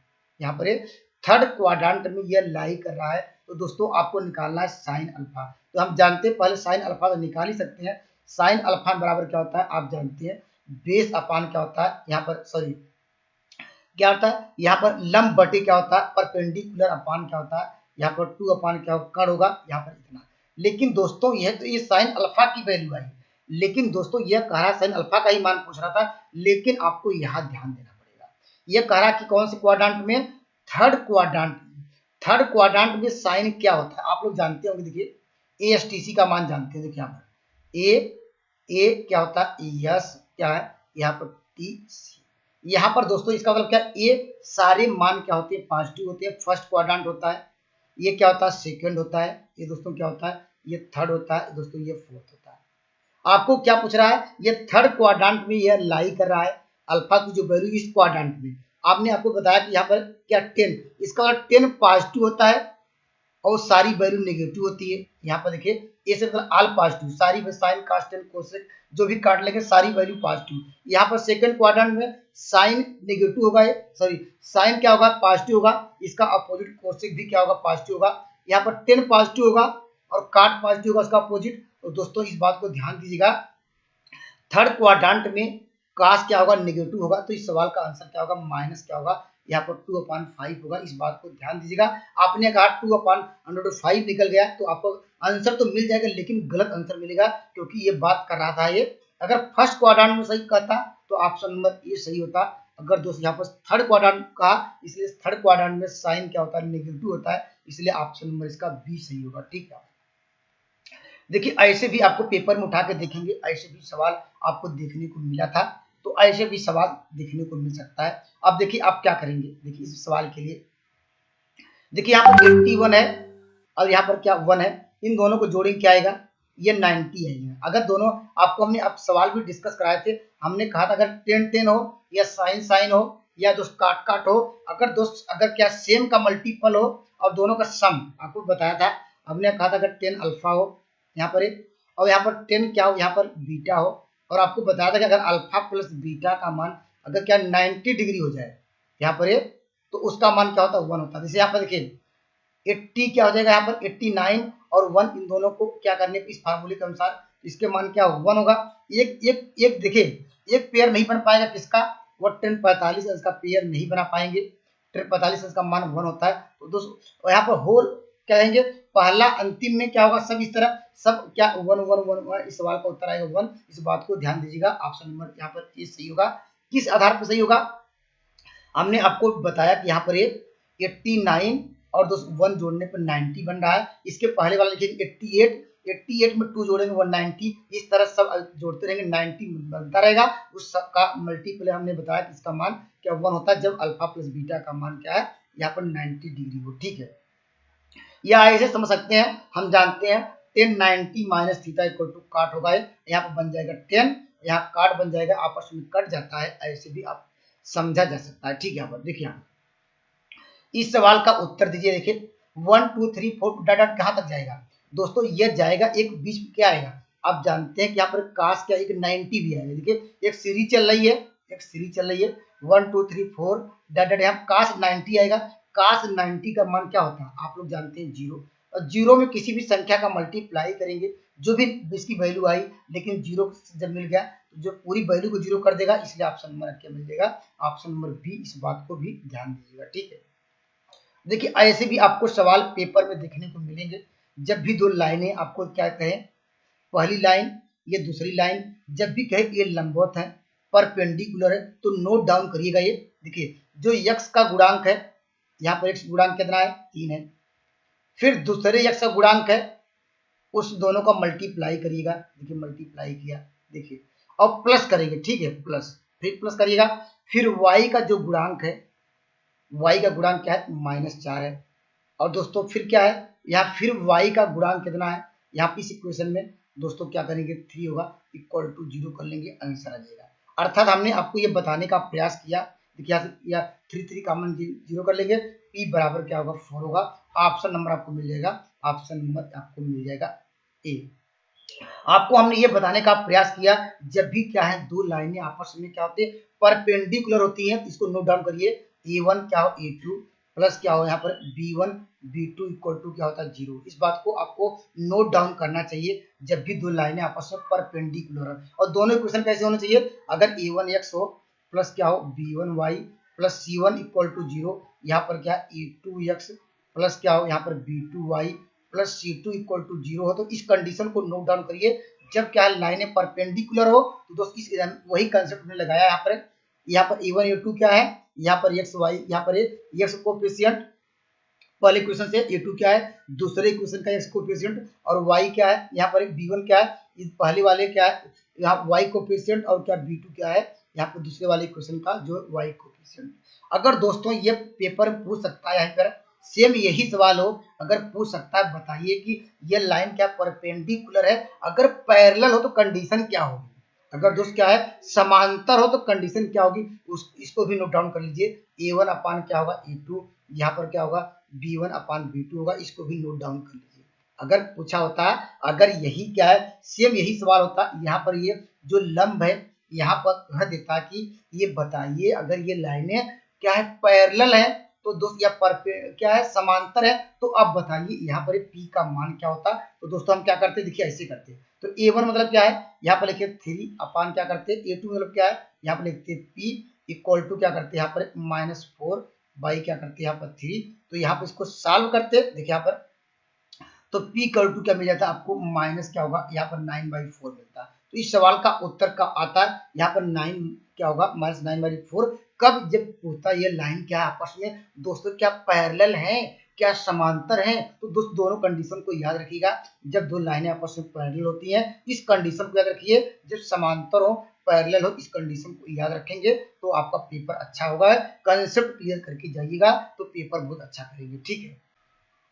Speaker 1: यहाँ पर थर्ड क्वाड्रेंट में यह लाई कर रहा है। तो दोस्तों आपको निकालना है साइन अल्फा। तो हम जानते हैं पहले साइन अल्फा तो निकाल ही सकते हैं। साइन अल्फा बराबर क्या होता है, आप जानते हैं बेस अपान क्या होता है, यहाँ पर सॉरी क्या होता है, यहाँ पर लंब बटे क्या होता है परपेंडिकुलर अपान क्या होता है, यहाँ पर 2 अपान क्या कर्ण होगा, यहाँ पर इतना। लेकिन दोस्तों यह तो ये साइन अल्फा की वैल्यू आई, लेकिन दोस्तों यह कह रहा साइन अल्फा का ही मान पूछ रहा था। लेकिन आपको यहाँ ध्यान देना पड़ेगा, यह कह रहा कि कौन से क्वाड्रेंट में, थर्ड क्वाड्रेंट में। थर्ड क्वाड्रेंट में साइन क्या होता है आप लोग जानते होंगे। देखिए ASTC का मान जानते हैं। देखिए यहाँ पर ए क्या होता है, यस क्या है, यहाँ पर TC। यहाँ पर दोस्तों इसका मतलब क्या, ये सारे मान क्या होते हैं, पॉजिटिव होते हैं। फर्स्ट क्वाड्रेंट होता है, ये क्या होता है सेकंड होता है, ये दोस्तों क्या होता है, ये थर्ड होता है, दोस्तों ये फोर्थ होता है। आपको क्या पूछ रहा है, ये थर्ड क्वाड्रेंट में यह लाई कर रहा है, अल्फा की जो वैल्यू इस क्वाड्रेंट में। आपने आपको बताया कि यहाँ पर क्या 10, इसका मतलब 10 पॉजिटिव होता है और सारी वैल्यू नेगेटिव होती है। यहाँ पर देखिए ए से मतलब ऑल पॉजिटिव, सारी साइन कास टेन कोसेक जो भी काट लेंगे सारी वैल्यू पॉजिटिव। यहाँ पर सेकंड क्वाड्रेंट में साइन नेगेटिव होगा, सॉरी साइन क्या होगा पॉजिटिव होगा, इसका अपोजिट कोसेक भी क्या होगा पॉजिटिव होगा। यहाँ पर 10 पॉजिटिव होगा और काट पॉजिटिव होगा, इसका अपोजिट। तो दोस्तों इस बात को ध्यान दीजिएगा, थर्ड क्वाड्रेंट में कास क्या होगा नेगेटिव होगा। तो इस सवाल का आंसर क्या होगा, माइनस क्या होगा, यहाँ पर 2/5 होगा। इस बात को ध्यान दीजिएगा। आपने कहा 2/5 निकल गया, तो आपको आंसर तो मिल जाएगा, लेकिन गलत आंसर मिलेगा, क्योंकि ये बात कर रहा था ये अगर फर्स्ट क्वाड्रेंट में सही कहता तो ऑप्शन नंबर ए सही होता। अगर दोस्त यहाँ पर थर्ड क्वाड्रेंट कहा, इसलिए थर्ड क्वाड्रेंट में साइन क्या होता है नेगेटिव होता है, इसलिए ऑप्शन नंबर इसका बी सही होगा, ठीक है। देखिए ऐसे भी आपको पेपर में उठा के देखेंगे, ऐसे भी सवाल आपको देखने को मिला था, तो ऐसे भी सवाल देखने को मिल सकता है। अब देखिए आप क्या करेंगे, देखिए इस सवाल के लिए देखिए यहाँ पर 81 है और यहाँ पर क्या 1 है, इन दोनों को जोड़ेंगे क्या आएगा, ये 90 है। अगर दोनों आपको हमने अब सवाल भी डिस्कस कराए थे, हमने कहा था अगर 10 10 हो या साइन साइन हो या दोस्त काट काट हो, अगर दोस्त अगर क्या सेम का मल्टीपल हो और दोनों का सम, आपको बताया था, हमने कहा था अगर 10 अल्फा हो यहाँ पर एक, और यहाँ पर 10 क्या हो, यहाँ पर बीटा हो, और आपको बताया था कि अगर अल्फा प्लस बीटा का मान अगर क्या 90 डिग्री हो जाए यहाँ पर एक, तो उसका मान क्या होता है 1 होता है। जैसे यहाँ पर देखिए 80 क्या हो जाएगा, यहाँ पर 89 और 1 इन दोनों को क्या करने इस फार्मूले के अनुसार इसके मान क्या 1 होगा। एक एक एक देखिए एक पेयर नहीं बन पाएगा किसका, वो 1045 इसका पेयर नहीं बना पाएंगे, 1045 इसका मान 1 होता है। तो दोस्तों यहाँ पर होल क्या कहेंगे, पहला अंतिम में क्या होगा, सब इस तरह सब क्या 1 1 1 1, इस सवाल का उत्तर आएगा 1। इस बात को ध्यान दीजिएगा, ऑप्शन नंबर यहाँ पर ए सही होगा। किस आधार पर सही होगा, हमने आपको बताया कि यहाँ पर ये 89 और दोस्तों 1 जोड़ने पर 90 बन रहा है। इसके पहले वाला लिखिए 88 में 2 जोड़ेंगे 190, इस तरह सब जोड़ते रहेंगे 90 बनता रहेगा। उस सब का मल्टीपल हमने बताया कि इसका मान क्या 1 होता है जब अल्फा प्लस बीटा का मान क्या है यहाँ पर 90 डिग्री हो। ठीक है, या ऐसे समझ सकते हैं, हम जानते हैं 10 90 माइनस थीटा इक्वल टू काट होगा, यहाँ पर बन जाएगा 10, यहाँ काट बन जाएगा, आपस में कट जाता है, ऐसे भी आप समझा जा सकता है। ठीक है, यहाँ पर देखिए इस सवाल का उत्तर दीजिए। देखिए 1 2 3 4 डॉट डॉट कहाँ तक जाएगा दोस्तों, ये जाएगा एक बीच में क्या आएगा, आप जानते हैं कि यहाँ पर काश क्या एक 90 भी आएगा। देखिए एक सीरीज चल रही है, एक सीरीज चल रही है 1 2 3 4 डॉट डॉट, यहाँ काश 90 आएगा। काश 90 का मान क्या होता है आप लोग जानते हैं 0, और 0 में किसी भी संख्या का मल्टीप्लाई करेंगे जो भी इसकी वैल्यू आई, लेकिन 0 जब मिल गया तो जो पूरी वैल्यू को 0 कर देगा, इसलिए ऑप्शन नंबर क्या मिल जाएगा, ऑप्शन नंबर बी। इस बात को भी ध्यान दीजिएगा। ठीक है, देखिए ऐसे भी आपको सवाल पेपर में देखने को मिलेंगे, जब भी दो लाइनें आपको क्या कहें, पहली लाइन ये दूसरी लाइन जब भी कहे ये लंबवत है परपेंडिकुलर है, तो नोट डाउन करिएगा। ये देखिए जो x का गुणांक है, यहाँ पर x गुणांक कितना है 3 है, फिर दूसरे x का गुणांक है, उस दोनों का मल्टीप्लाई करिएगा। देखिए मल्टीप्लाई किया, देखिए और प्लस करेंगे। ठीक है, प्लस फिर प्लस करिएगा, फिर y का जो गुणांक है, y का गुणांक क्या है -4 है, और दोस्तों फिर क्या है यहाँ फिर y का गुणांक कितना है, यहाँ पे इस इक्वेशन में दोस्तों क्या करेंगे 3 होगा, इक्वल टू 0 कर लेंगे, आंसर आ जाएगा। अर्थात हमने आपको ये बताने का प्रयास किया, देखिए या 3 3 कॉमन 0 कर लेंगे, p बराबर क्या होगा 4 होगा। ऑप्शन नंबर आपको मिल जाएगा, ऑप्शन नंबर आपको मिल जाएगा ए। आपको हमने ये बताने का प्रयास किया, जब भी क्या है दो लाइनें आपस में क्या होते हैं परपेंडिकुलर होती हैं, इसको नोट डाउन करिए। a1 क्या हो a2 प्लस क्या हो यहाँ पर b1 b2 इक्वल टू क्या होता है 0। इस बात को आपको नोट डाउन करना चाहिए, जब भी दो लाइनें आपस में परपेंडिकुलर हो। और दोनों इक्वेशन कैसे होने चाहिए, अगर a1x हो प्लस क्या हो b1y plus c1 equal to 0, यहाँ पर क्या a2x प्लस क्या हो यहाँ पर b2y plus c2 equal to 0 हो, तो इस कंडीशन को नोट डाउन करिए। जब क्या लाइनें परपेंडिकुलर हो तो दोस्त इस वही कंसेप्ट में लगाया यहाँ पर a1 a2 क्या है, यहाँ पर x y, यहाँ पर x कोफिशिएंट पहले इक्वेशन से, a2 क्या है दूसरे इक्वेशन का x कोफिशिएंट, और y क्या है यहाँ पर b1 क्या है पहले वाले क्या है यहाँ y कोफिशिएंट, और क्या b2 क्या है यहाँ पर दूसरे वाले इक्वेशन का जो y कोफिशिएंट। अगर दोस्तों ये पेपर पूछ सकता है, यहाँ पर सेम यही सवाल हो अगर पूछ सकता है, बताइए कि ये लाइन क्या परपेंडिकुलर है, अगर पैरेलल हो तो कंडीशन क्या होगी, अगर दोस्त क्या है समांतर हो तो कंडीशन क्या होगी, इसको भी नोट डाउन कर लीजिए। a1 अपान क्या होगा a2, यहाँ पर क्या होगा b1 अपान b2 होगा, इसको भी नोट डाउन कर लीजिए। अगर पूछा होता है, अगर यही क्या है सेम यही सवाल होता, यहाँ पर ये जो लंब है यहाँ पर कह देता कि ये बताइए अगर ये लाइनें क्या है पैरेलल है तो दोस्त या क्या है समांतर है, तो अब बताइए यहाँ पर p का मान क्या होता। तो दोस्तों हम क्या करते, देखिए ऐसे करते, तो a1 मतलब क्या है यहाँ पर लिखिए 3 अपान क्या करते a2 मतलब क्या है यहाँ पर लिखते p इक्वल टू क्या करते यहाँ पर -4 बाई क्या करते यहाँ पर 3, तो यहाँ पर इसको सॉल्व करते, देखिए यहाँ पर तो p इक्वल टू क्या मिल जाता है आपको माइनस क्या होगा यहाँ पर 9/4 मिलता है। तो इस सवाल का उत्तर का आता है यहाँ पर 9 क्या होगा -9/4। कब जब पूछता है ये लाइन क्या आपस में दोस्तों क्या पैरेलल है क्या समांतर है, तो दोस्त दोनों कंडीशन को याद रखिएगा। जब दो लाइनें आपस में पैरेलल होती हैं इस कंडीशन को याद रखिए, जब समांतर हो पैरेलल हो इस कंडीशन को याद रखेंगे तो आपका पेपर अच्छा होगा। कंसेप्ट क्लियर करके जाइएगा तो पेपर बहुत अच्छा करेंगे। ठीक है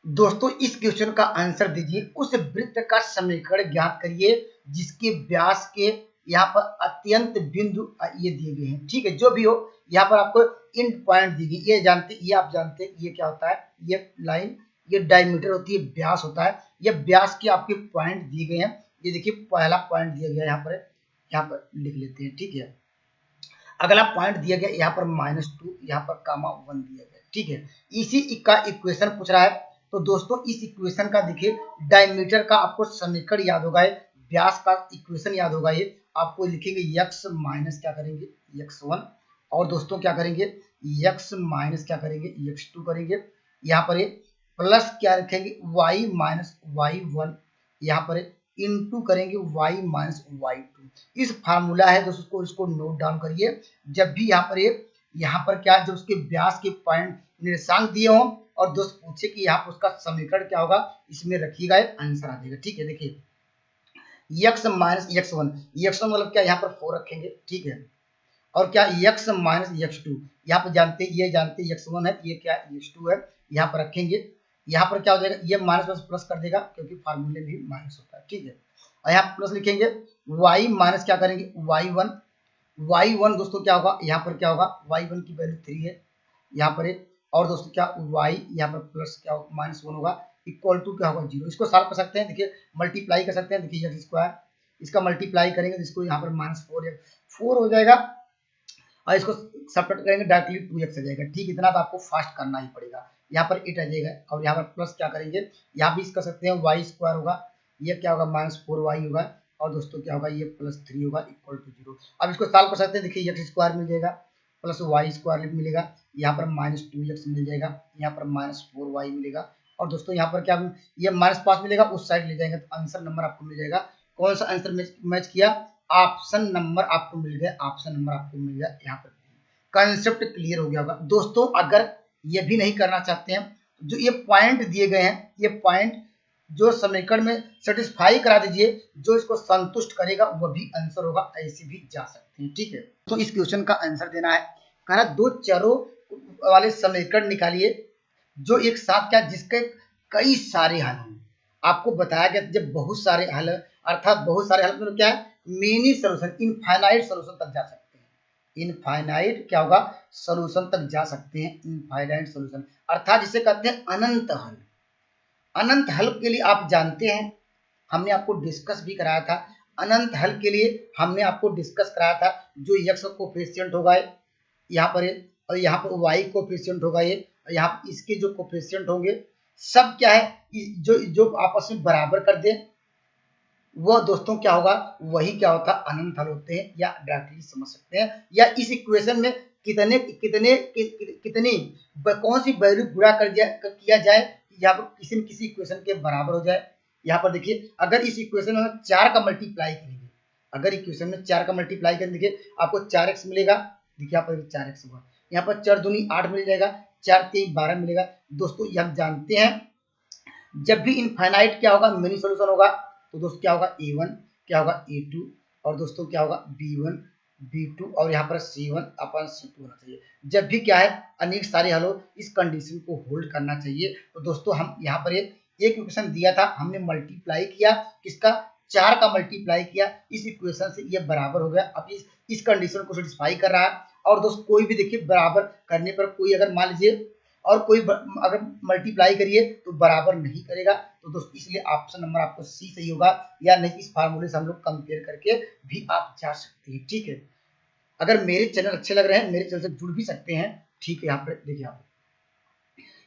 Speaker 1: दोस्तों, इस क्वेश्चन का आंसर दीजिए, उस वृत्त का समीकरण ज्ञात करिए जिसके व्यास के यहाँ पर अत्यंत बिंदु ये दिए गए हैं। ठीक है, जो भी हो यहाँ पर आपको इन पॉइंट दी गई, ये जानते, ये आप जानते हैं ये क्या होता है, ये लाइन, ये डायमीटर होती है, व्यास होता है। ये व्यास के आपके पॉइंट दिए गए हैं। ये देखिए पहला पॉइंट दिया गया यहाँ पर लिख लेते हैं, ठीक है। अगला पॉइंट दिया गया यहाँ पर -2, यहाँ पर कामा 1 दिया गया, ठीक है। इसी का इक्वेशन पूछ रहा है। तो दोस्तों इस इक्वेशन का देखिए डायमीटर का आपको समीकरण याद होगा, व्यास का इक्वेशन याद होगा, ये आपको लिखेंगे x माइनस क्या करेंगे x1, और दोस्तों क्या करेंगे x माइनस क्या करेंगे x2 करेंगे, यहाँ पर प्लस क्या रखेंगे y माइनस y1, यहाँ पर इनटू करेंगे y माइनस y2। इस फार्मूला है दोस्तों, इसको नोट डाउन करिए। जब भी यहाँ पर क्या, जब उसके व्यास के पॉइंट निर्देशांक दिए हों और दोस्त पूछे कि यहाँ पर उसका समीकरण क्या होगा, इसमें रखिएगा, आंसर आ जाएगा, ठीक है। देखिए x माइनस x1, x1 मतलब क्या, यहाँ पर 4 रखेंगे, ठीक है। और क्या x माइनस x2, यहाँ पर जानते ये जानते x1 है, ये क्या x2 है, यहाँ पर रखेंगे। यहाँ पर क्या हो जाएगा, ये माइनस प्लस प्लस कर देगा क्योंकि फार्मूले में भी माइनस होता है, ठीक है। और यहाँ प्लस लिखेंगे, y माइनस क्या करेंगे y1, y1 दोस्तों क्या होगा, यहाँ पर क्या होगा, y1 की वैल्यू 3 है यहाँ पर, और दोस्तों क्या y यहाँ पर प्लस क्या होगा -1 होगा, इक्वल टू क्या होगा 0। इसको सॉल्व कर सकते हैं, देखिए मल्टीप्लाई कर सकते हैं, देखिए x स्क्वायर, इसका मल्टीप्लाई करेंगे तो इसको यहाँ पर -4 हो जाएगा, और इसको सब्ट्रैक्ट करेंगे डायरेक्टली 2x आ जाएगा, ठीक। इतना तो आपको फास्ट करना ही पड़ेगा। यहाँ पर 8 आ जाएगा, और यहाँ पर प्लस क्या करेंगे, यहाँ भी कर सकते हैं, y स्क्वायर होगा, ये क्या होगा -4y होगा, और दोस्तों क्या होगा, ये +3 होगा इक्वल टू 0। अब इसको सॉल्व कर सकते हैं, देखिए x स्क्वायर मिल जाएगा प्लस y स्क्वायर मिलेगा, यहाँ पर -2x मिल जाएगा, यहाँ पर -4y मिलेगा, और दोस्तों यहाँ पर क्या, ये -5 मिलेगा, उस साइड ले जाएंगे तो आंसर नंबर आपको मिल जाएगा। कौन सा आंसर मैच किया, ऑप्शन नंबर आपको मिल गया, ऑप्शन नंबर आपको मिल गया। यहाँ पर कंसेप्ट क्लियर हो गया होगा दोस्तों। अगर ये भी नहीं करना चाहते हैं, जो ये पॉइंट दिए गए हैं, ये पॉइंट जो समीकरण में सेटिस्फाई करा दीजिए, जो इसको संतुष्ट करेगा वह भी आंसर होगा, ऐसे भी जा सकते हैं, ठीक है। तो इस क्वेश्चन का आंसर देना है, कहना दो चरों वाले समीकरण निकालिए जो एक साथ क्या, जिसके कई सारे हल हों। आपको बताया गया जब बहुत सारे हल, अर्थात बहुत सारे हल मतलब क्या है, मेनी सोल्यूशन, इनफाइनाइट सोल्यूशन तक जा सकते हैं। इनफाइनाइट क्या होगा, सोल्यूशन तक जा सकते हैं, इनफाइनाइट सोल्यूशन, अर्थात जिसे कहते हैं अनंत हल। अनंत हल के लिए आप जानते हैं, हमने आपको डिस्कस भी कराया था, अनंत हल के लिए हमने आपको डिस्कस कराया था, जो x का कोफिशिएंट होगा यहाँ पर, और यहाँ पर y कोफिशिएंट होगा ये, और यहाँ पर इसके जो कोफिशिएंट होंगे सब क्या है, जो आपस में बराबर कर दे, वह दोस्तों क्या होगा, वही क्या होता है, अनंत हल होते हैं, या डायरेक्टली समझ सकते हैं, या इस इक्वेशन में कितनी कौन सी वैल्यू गुणा किया जाए, यहाँ पर किसी न किसी इक्वेशन के बराबर हो जाए। यहाँ पर देखिए अगर इस इक्वेशन में 4 का मल्टीप्लाई करेंगे, अगर इक्वेशन में 4 का मल्टीप्लाई करेंगे, देखिए आपको 4x मिलेगा, देखिए यहाँ पर 4x होगा, यहाँ पर 4 दूनी 8 मिल जाएगा, 4 3 12 मिलेगा। दोस्तों ये हम जानते हैं, जब भी इनफाइनाइट क्या होगा, मेनी सोल्यूशन होगा, तो दोस्तों क्या होगा, a1 क्या होगा, a2, और दोस्तों क्या होगा, b1 b2, और यहाँ पर c1 अपन c2 होना चाहिए। जब भी क्या है, अनेक सारे हल हो, इस कंडीशन को होल्ड करना चाहिए। तो दोस्तों हम यहाँ पर एक इक्वेशन दिया था, हमने मल्टीप्लाई किया, किसका, 4 का मल्टीप्लाई किया, इस इक्वेशन से ये बराबर हो गया। अब इस कंडीशन को सेटिस्फाई कर रहा है। और दोस्तों कोई भी देखिए बराबर करने पर कोई अगर मान लीजिए और कोई अगर मल्टीप्लाई करिए तो बराबर नहीं करेगा, तो दोस्तों इसलिए ऑप्शन नंबर आपको सी सही होगा, या नहीं इस फार्मूले से हम लोग कंपेयर करके भी आप जा सकते हैं, ठीक है। अगर मेरे चैनल अच्छे लग रहे हैं, मेरे चैनल से जुड़ भी सकते हैं, ठीक है। यहाँ पर देखिए आप,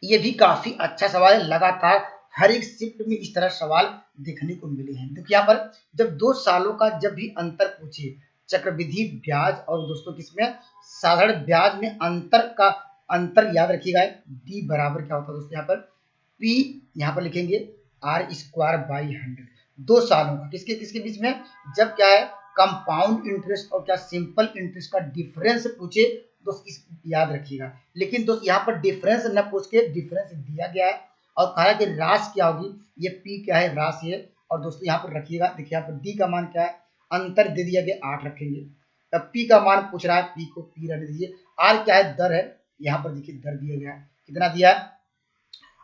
Speaker 1: ये भी काफी अच्छा सवाल है, लगातार हर एक शिफ्ट में इस तरह सवाल देखने को मिले हैं। देखिए यहाँ पर जब 2 सालों का जब भी अंतर पूछे, चक्रवृद्धि ब्याज और दोस्तों किसमें, साधारण ब्याज में अंतर याद रखिएगा, डी बराबर क्या होता है दोस्तों, यहाँ पर पी, यहाँ पर लिखेंगे r²/100। 2 सालों का किसके किसके बीच में, जब क्या है, कंपाउंड इंटरेस्ट और क्या सिंपल इंटरेस्ट का डिफरेंस पूछे, दोस्त इस याद रखिएगा। लेकिन दोस्त यहाँ पर डिफरेंस न पूछ के डिफरेंस दिया गया है, और कहा कि राशि क्या होगी, ये पी क्या है, राशि है। और दोस्तों यहाँ पर रखिएगा, देखिए यहाँ पर डी का मान क्या है, अंतर दे दिया गया 8 रखेंगे। अब पी का मान पूछ रहा है, पी को पी रहने दीजिए। आर क्या है, दर है, यहाँ पर देखिए दर दिया गया है, कितना दिया है,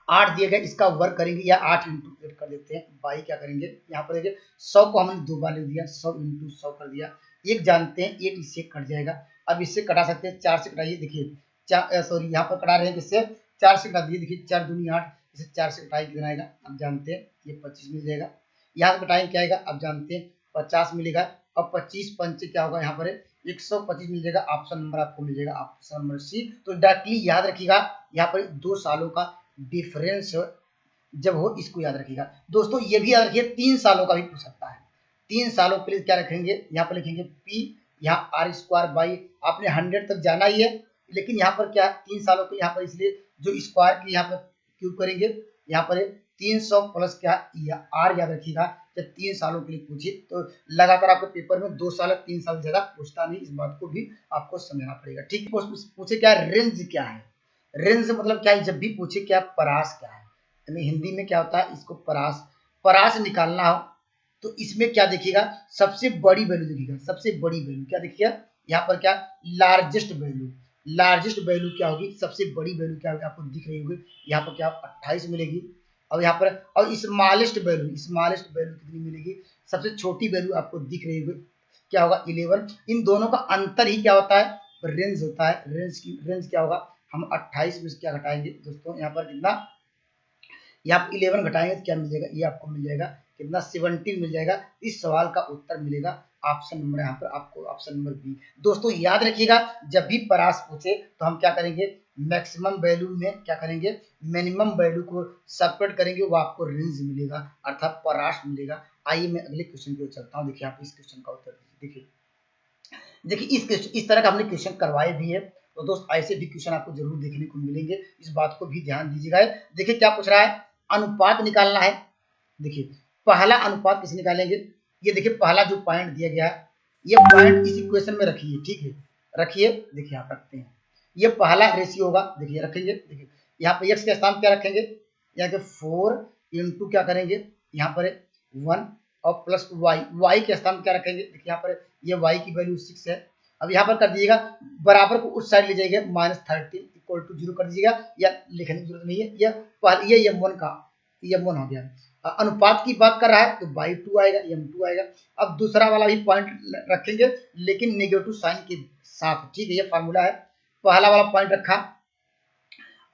Speaker 1: 8 दिया गया, इसका वर्ग करेंगे या 8 इंटू 8 कर देते हैं, बाई क्या करेंगे, यहाँ पर देखिए 100 को हमने 2 बार लिख दिया, 100 इंटू 100 कर दिया, एक जानते हैं 8 इससे कट जाएगा। अब इससे कटा सकते हैं, 4 से कटाइए, देखिए सॉरी यहाँ पर कटा रहे हैं किससे, 4 से कटा दिए। देखिए 4 दूनी 8, इसे 4 से कटाएंगे कितना आएगा आप जानते हैं, ये 25 मिल जाएगा। यहाँ से कटाएंगे क्या आएगा आप जानते हैं, 50 मिलेगा। और 25 पंच क्या होगा यहाँ पर 125 मिल जाएगा। ऑप्शन नंबर आपको मिल जाएगा, ऑप्शन नंबर सी। तो डायरेक्टली याद रखिएगा यहाँ पर 2 सालों का डिफरेंस जब हो इसको याद रखिएगा। दोस्तों ये भी याद रखिए 3 सालों का भी पूछ सकता है। 3 सालों के लिए क्या रखेंगे, यहाँ पर लिखेंगे पी, यहाँ आर स्क्वायर बाई, आपने 100 तक जाना ही है, लेकिन यहाँ पर क्या 3 सालों के यहाँ पर इसलिए जो स्क्वायर की यहाँ पर क्यूब करेंगे, यहाँ पर 300 प्लस क्या आर याद रखिएगा। जब 3 सालों के लिए पूछे तो लगातार आपके पेपर में 2 साल 3 साल ज्यादा पूछता नहीं, इस बात को भी आपको समझना पड़ेगा। ठीक है, पूछे क्या रेंज क्या है, रेंज मतलब क्या है, जब भी पूछे क्या परास क्या है, यानी हिंदी में क्या होता है इसको परास निकालना हो तो इसमें क्या देखिएगा, सबसे बड़ी वैल्यू देखिएगा, सबसे बड़ी वैल्यू क्या देखिएगा, यहाँ पर क्या लार्जेस्ट वैल्यू, लार्जेस्ट वैल्यू क्या होगी, सबसे बड़ी वैल्यू क्या होगी आपको दिख रही होगी, यहाँ पर क्या 28 मिलेगी। और यहाँ पर और स्मॉलेस्ट वैल्यू कितनी मिलेगी, सबसे छोटी वैल्यू आपको दिख रही होगी क्या होगा 11। इन दोनों का अंतर ही क्या होता है, रेंज होता है। रेंज क्या होगा, हम 28 में से क्या घटाएंगे दोस्तों, यहाँ पर कितना, यहाँ पर 11 घटाएंगे तो क्या मिल जाएगा, ये आपको मिल जाएगा कितना 17 मिल जाएगा। इस सवाल का उत्तर मिलेगा ऑप्शन नंबर, यहाँ पर आपको ऑप्शन नंबर बी। दोस्तों याद रखिएगा जब भी परास पूछे तो हम क्या करेंगे, मैक्सिमम वैल्यू में क्या करेंगे, मिनिमम वैल्यू को सेपरेट करेंगे, वो आपको रेंज मिलेगा अर्थात परास मिलेगा। आइए मैं अगले क्वेश्चन की ओर चलता हूँ। देखिए आप इस क्वेश्चन का उत्तर देखिए, इस तरह का हमने क्वेश्चन करवाए भी है, तो दोस्त ऐसे भी क्वेश्चन आपको जरूर देखने को मिलेंगे, इस बात को भी ध्यान दीजिएगा। देखिए क्या पूछ रहा है, अनुपात निकालना है। देखिए पहला अनुपात किसे निकालेंगे, ये देखिए पहला जो पॉइंट दिया गया है, ये पॉइंट इस इक्वेशन में रखिए, ठीक है रखिए। देखिए आप रखते हैं, ये पहला रेशियो होगा, देखिए रखेंगे। देखिए यहाँ पे x के स्थान क्या रखेंगे, यहाँ के 4 इंटू क्या करेंगे, यहाँ पर 1 और प्लस y के स्थान क्या रखेंगे, देखिए यहाँ पर ये y की वैल्यू 6 है। अब यहाँ पर कर दीजिएगा बराबर को उस साइड ले जाइएगा, -13 इक्वल टू 0 कर दीजिएगा, या लिखने की जरूरत नहीं है, ये m1 का m1 हो गया। अनुपात की बात कर रहा है तो by2 आएगा, m2 आएगा। अब दूसरा वाला भी पॉइंट रखेंगे लेकिन नेगेटिव साइन के साथ, ठीक है ये फार्मूला है। पहला वाला पॉइंट रखा,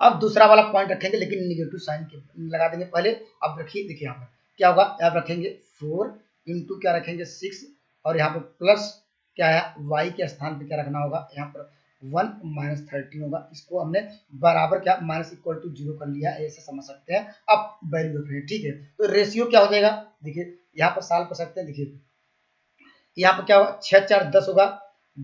Speaker 1: अब दूसरा वाला पॉइंट रखेंगे लेकिन नेगेटिव साइन के लगा देंगे पहले। अब रखिए देखिए यहाँ पर क्या होगा, आप रखेंगे 4 इंटू क्या रखेंगे 6, और यहाँ पर प्लस क्या है y के स्थान पे क्या रखना होगा, यहाँ पर 1 -13 होगा। इसको हमने बराबर क्या माइनस इक्वल टू 0 कर लिया, ऐसे समझ सकते हैं। अब वैल्यू रख रहे हैं, ठीक है। तो रेशियो क्या हो जाएगा, देखिए यहाँ पर साल कर सकते हैं। देखिए यहाँ पर क्या होगा 6 4 10 होगा,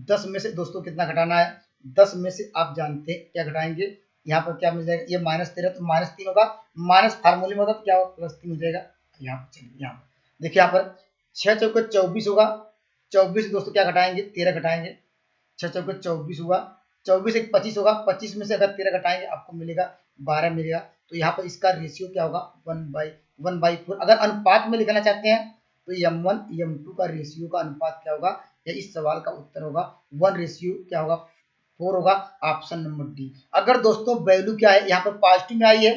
Speaker 1: 10 में से दोस्तों कितना घटाना है, 10 में से आप जानते हैं क्या घटाएंगे, यहाँ पर क्या मिल जाएगा, ये -13 तो -3 होगा, माइनस फार्मूले में होगा तो क्या होगा +3 हो जाएगा। यहाँ पर चलिए यहाँ पर देखिए, यहाँ पर 6 चौके 24 होगा, 24 दोस्तों क्या घटाएंगे 13 घटाएंगे, 6 चौके 24 हुआ, 24 एक 25 होगा, 25 में से अगर 13 घटाएंगे आपको मिलेगा 12 मिलेगा। तो यहाँ पर इसका रेशियो क्या होगा 1/4। अगर अनुपात में लिखना चाहते हैं तो m1 m2 का रेशियो का अनुपात क्या होगा, या इस सवाल का उत्तर होगा 1 रेशियो क्या होगा 4 होगा, ऑप्शन नंबर डी। अगर दोस्तों वैल्यू क्या है यहाँ पर पॉजिटिव में आई है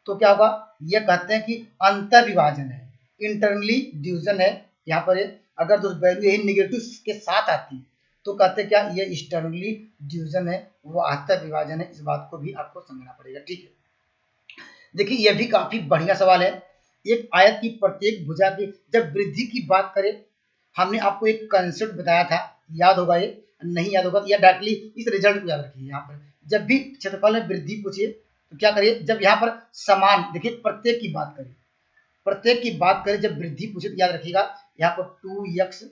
Speaker 1: तो क्या होगा, ये कहते हैं कि अंतर विभाजन है, इंटरनली डिवीजन है। यहाँ पर अगर दोस्त वैल्यू यही निगेटिव के साथ आती है तो कहते क्या ये एक्सटर्नली डिवीजन है, वो अंतर विभाजन है। इस बात को भी आपको समझना पड़ेगा, ठीक है। देखिए ये भी काफी बढ़िया सवाल है। एक आयत की प्रत्येक भुजा की जब वृद्धि की बात करें, हमने आपको एक कंसेप्ट बताया था, याद होगा, ये नहीं याद होगा या डायरेक्टली इस रिजल्ट को याद रखिए। यहाँ पर जब भी क्षेत्रफल में वृद्धि पूछिए तो क्या करिए, जब यहाँ पर समान देखिए प्रत्येक की बात करें, प्रत्येक की बात करें जब वृद्धि पूछे तो याद रखिएगा यहाँ पर 2x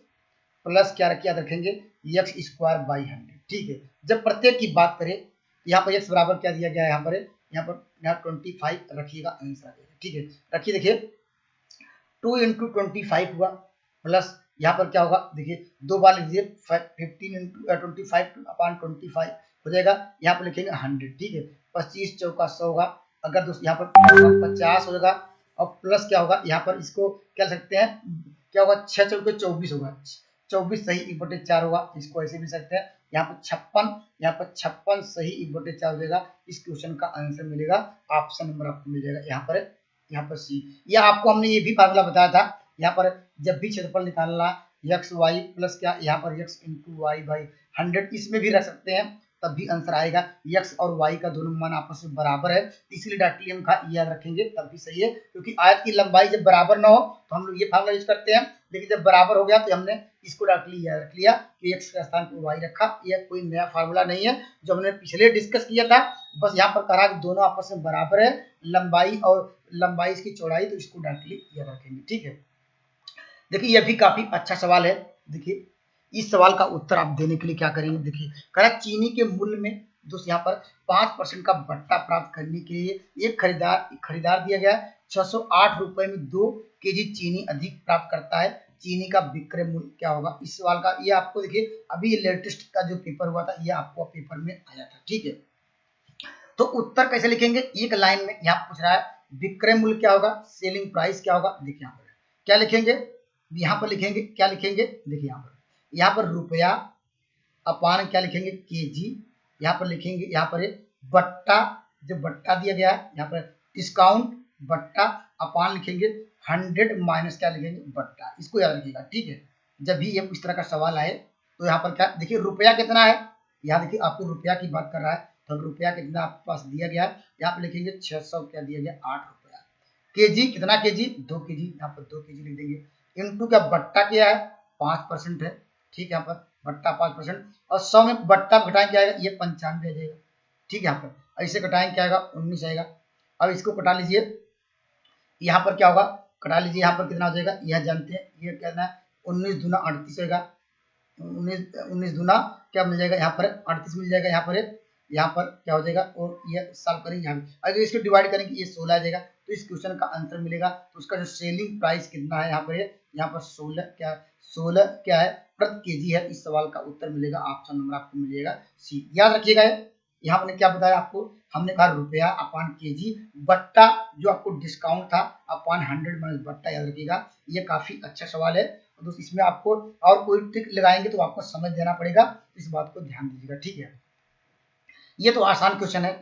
Speaker 1: प्लस क्या याद रखेंगे x²/100, ठीक है। जब प्रत्येक की बात करें यहाँ पर x बराबर क्या दिया गया है, यहाँ पर 25 रखिएगा, आंसर आ जाएगा, ठीक है। रखिए देखिए 2 इंटू 25 हुआ, प्लस यहाँ पर क्या होगा, देखिए दो बार लिख दीजिए 15 इंटू 25/25 हो जाएगा। यहाँ पर लिखेंगे 100, ठीक है। 25 चौका 100 होगा, अगर दोस्त यहाँ पर 50 हो जाएगा, और प्लस क्या होगा यहाँ पर इसको क्या सकते हैं, क्या होगा 6 चौके 24 होगा, 24 सही 1/4 होगा, इसको ऐसे भी सकते हैं। यहाँ पर 56 सही 1/4 हो जाएगा। इस क्वेश्चन का आंसर मिलेगा, ऑप्शन नंबर आपको मिल जाएगा यहाँ पर सी। या आपको हमने ये भी फार्मूला बताया था, यहाँ पर जब भी क्षेत्रफल निकालना x y प्लस क्या यहाँ पर x इंटू वाई बाई 100, इसमें भी रख सकते हैं तब भी आंसर आएगा। x और y का दोनों मान आपस में बराबर है, इसलिए डायरेक्टली हम याद रखेंगे तब भी सही है, क्योंकि आयत की लंबाई जब बराबर ना हो तो हम लोग ये फार्मूला यूज करते हैं, लेकिन जब बराबर हो गया तो हमने इसको डायरेक्टली याद रख लिया कि x के स्थान पर y रखा। यह कोई नया फार्मूला नहीं है, जो हमने पिछले डिस्कस किया था, बस यहाँ पर कहा कि दोनों आपस में बराबर है, लंबाई इसकी चौड़ाई, तो इसको डायरेक्टली याद रखेंगे। ठीक है, देखिए यह भी काफी अच्छा सवाल है। देखिए इस सवाल का उत्तर आप देने के लिए क्या करेंगे, देखिए कह रहा चीनी के मूल्य में दोस्त यहाँ पर 5% का बट्टा प्राप्त करने के लिए एक खरीदार दिया गया 608 रुपए में 2 केजी चीनी अधिक प्राप्त करता है, चीनी का विक्रय मूल्य क्या होगा। इस सवाल का ये आपको देखिए अभी लेटेस्ट का जो पेपर हुआ था ये आपको पेपर में आया था। ठीक है, तो उत्तर कैसे लिखेंगे, एक लाइन में यहाँ पूछ रहा है विक्रय मूल्य क्या होगा, सेलिंग प्राइस क्या होगा। देखिए यहाँ पर क्या लिखेंगे, यहाँ पर लिखेंगे क्या लिखेंगे, देखिए यहाँ पर रुपया अपान क्या लिखेंगे केजी, यहाँ पर लिखेंगे यहाँ पर बट्टा, जो बट्टा दिया गया है यहाँ पर डिस्काउंट बट्टा अपान लिखेंगे 100 माइनस क्या लिखेंगे बट्टा, इसको याद रखिएगा। ठीक है, जब भी ये इस तरह का सवाल आए तो यहाँ पर क्या देखिए रुपया कितना है, यहाँ देखिए आपको रुपया की बात कर रहा है, तो रुपया कितना आपके पास दिया गया है, यहाँ पर लिखेंगे 600 क्या दिया गया 8 रुपया। केजी कितना केजी 2 केजी, यहाँ पर 2 केजी लिख देंगे, इनटू क्या बट्टा क्या है 5% है। ठीक है, यहाँ पर बट्टा 5% और 100 में बट्टा घटाएं क्या आएगा, ये 95 आ जाएगा। ठीक है, यहाँ पर ऐसे घटाएं क्या आएगा 19 आएगा। अब इसको कटा लीजिए, यहाँ पर क्या होगा कटा लीजिए, यहाँ पर कितना हो जाएगा यह जानते हैं, ये कहना है 19 दूना 38 होगा, 19 दूना क्या मिल जाएगा यहाँ पर 38 मिल जाएगा, यहाँ पर क्या हो जाएगा, और ये सॉल्व करेंगे यहाँ पे अगर इसको डिवाइड करेंगे ये 16 आ जाएगा, तो इस क्वेश्चन का आंसर मिलेगा। तो उसका जो सेलिंग प्राइस कितना है यहाँ पर 16 क्या है प्रति केजी है। इस सवाल का उत्तर मिलेगा, ऑप्शन नंबर आपको मिलेगा सी। याद रखिएगा यहाँ हमने क्या बताया आपको, हमने कहा रुपया अपान केजी बट्टा जो आपको डिस्काउंट था अपान 100 माइनस बट्टा, याद रखिएगा ये काफी अच्छा सवाल है। तो दोस्तों इसमें आपको और कोई ट्रिक लगाएंगे तो आपको समझ देना पड़ेगा, इस बात को ध्यान दीजिएगा। ठीक है, ये तो आसान क्वेश्चन है,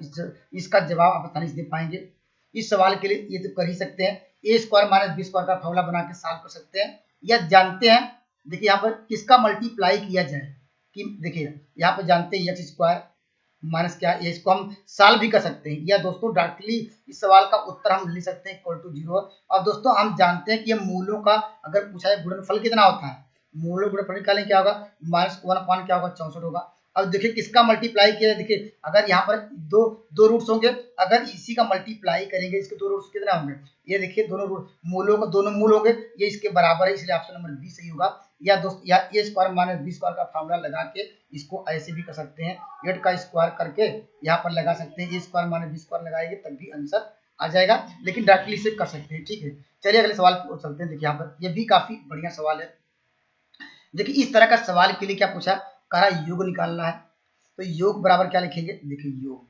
Speaker 1: इसका जवाब आप आसानी से दे पाएंगे। इस सवाल के लिए ये तो कर ही सकते हैं, ए स्क्वायर माइनस बी स्क्वायर का फॉर्मूला बना के सॉल्व कर सकते हैं, या जानते हैं देखिए यहाँ पर किसका मल्टीप्लाई किया जाए, कि देखिए यहाँ पर जानते हैं एक्स स्क्वायर माइनस क्या, ये इसको हम सॉल्व भी कर सकते हैं, या दोस्तों डायरेक्टली इस सवाल का उत्तर हम लिख सकते हैं इक्वल टू 0। और दोस्तों हम जानते हैं कि ये मूलों का अगर पूछा है गुणनफल कितना होता है, मूलों गुणनफल निकालें क्या होगा -1 अपान क्या होगा 64 होगा। अब देखिए किसका मल्टीप्लाई किया है, देखिए अगर यहाँ पर दो रूट्स होंगे, अगर इसी का मल्टीप्लाई करेंगे इसके दो रूट्स कितने होंगे, ये देखिए दोनों मूलों का दोनों मूल होंगे, ये इसके बराबर है, इसलिए ऑप्शन नंबर बी सही होगा। या दोस्त या ए स्क्वायर माइनस बी स्क्वायर का फॉर्मूला लगा के इसको ऐसे भी कर सकते हैं, 8 का स्क्वायर करके यहाँ पर लगा सकते हैं, ए स्क्वायर माइनस बी स्क्वायर लगाएंगे तब भी आंसर आ जाएगा, लेकिन डायरेक्टली से कर सकते हैं। ठीक है, चलिए अगले सवाल पर चलते हैं। देखिए यहाँ पर ये भी काफी बढ़िया सवाल है। देखिए इस तरह का सवाल के लिए क्या पूछा, कहा योग निकालना है, तो योग बराबर क्या लिखेंगे, देखिए योग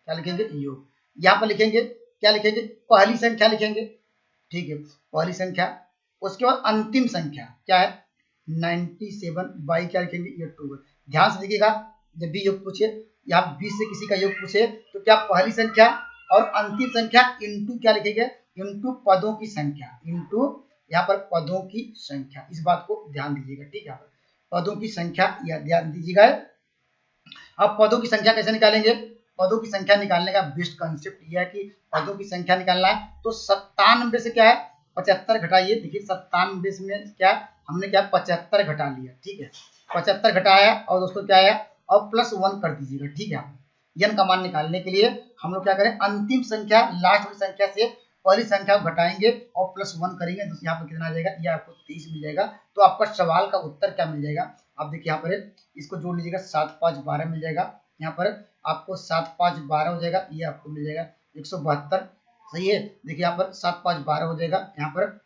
Speaker 1: क्या लिखेंगे योग, यहाँ पर लिखेंगे क्या लिखेंगे पहली संख्या लिखेंगे। ठीक है, पहली संख्या, उसके बाद अंतिम संख्या क्या है 97 बाई क्या लिखेंगे ये 2। ध्यान से देखिएगा जब भी योग पूछे या 20 से किसी का योग पूछे तो क्या पहली संख्या और अंतिम संख्या इंटू क्या लिखेंगे, इंटू पदों की संख्या, इंटू यहाँ पर पदों की संख्या, इस बात को ध्यान दीजिएगा। ठीक है, यहाँ पर पदों की संख्या या ध्यान दीजिएगा। अब पदों की संख्या कैसे निकालेंगे, पदों की संख्या निकालने का बेस्ट कंसेप्ट यह है कि पदों की संख्या निकालना है, तो 97 से क्या है 75 घटाइए। देखिए 97 में क्या हमने क्या 75 घटा लिया। ठीक है, 75 घटाया और दोस्तों क्या आया और +1 कर दीजिएगा। ठीक है, n का मान निकालने के लिए हम लोग क्या करें, अंतिम संख्या लास्ट वाली संख्या से पहली संख्या को घटाएंगे और +1 करेंगे, तो यहाँ पर कितना आ जाएगा, ये आपको 23 मिल जाएगा। तो आपका सवाल का उत्तर क्या मिल जाएगा, आप देखिए यहाँ पर इसको जोड़ लीजिएगा 7 5 12 मिल जाएगा, यहाँ पर आपको 7 5 12 हो जाएगा, ये आपको मिल जाएगा 172। सही है, देखिए यहाँ पर 7 5 12 हो जाएगा, यहाँ पर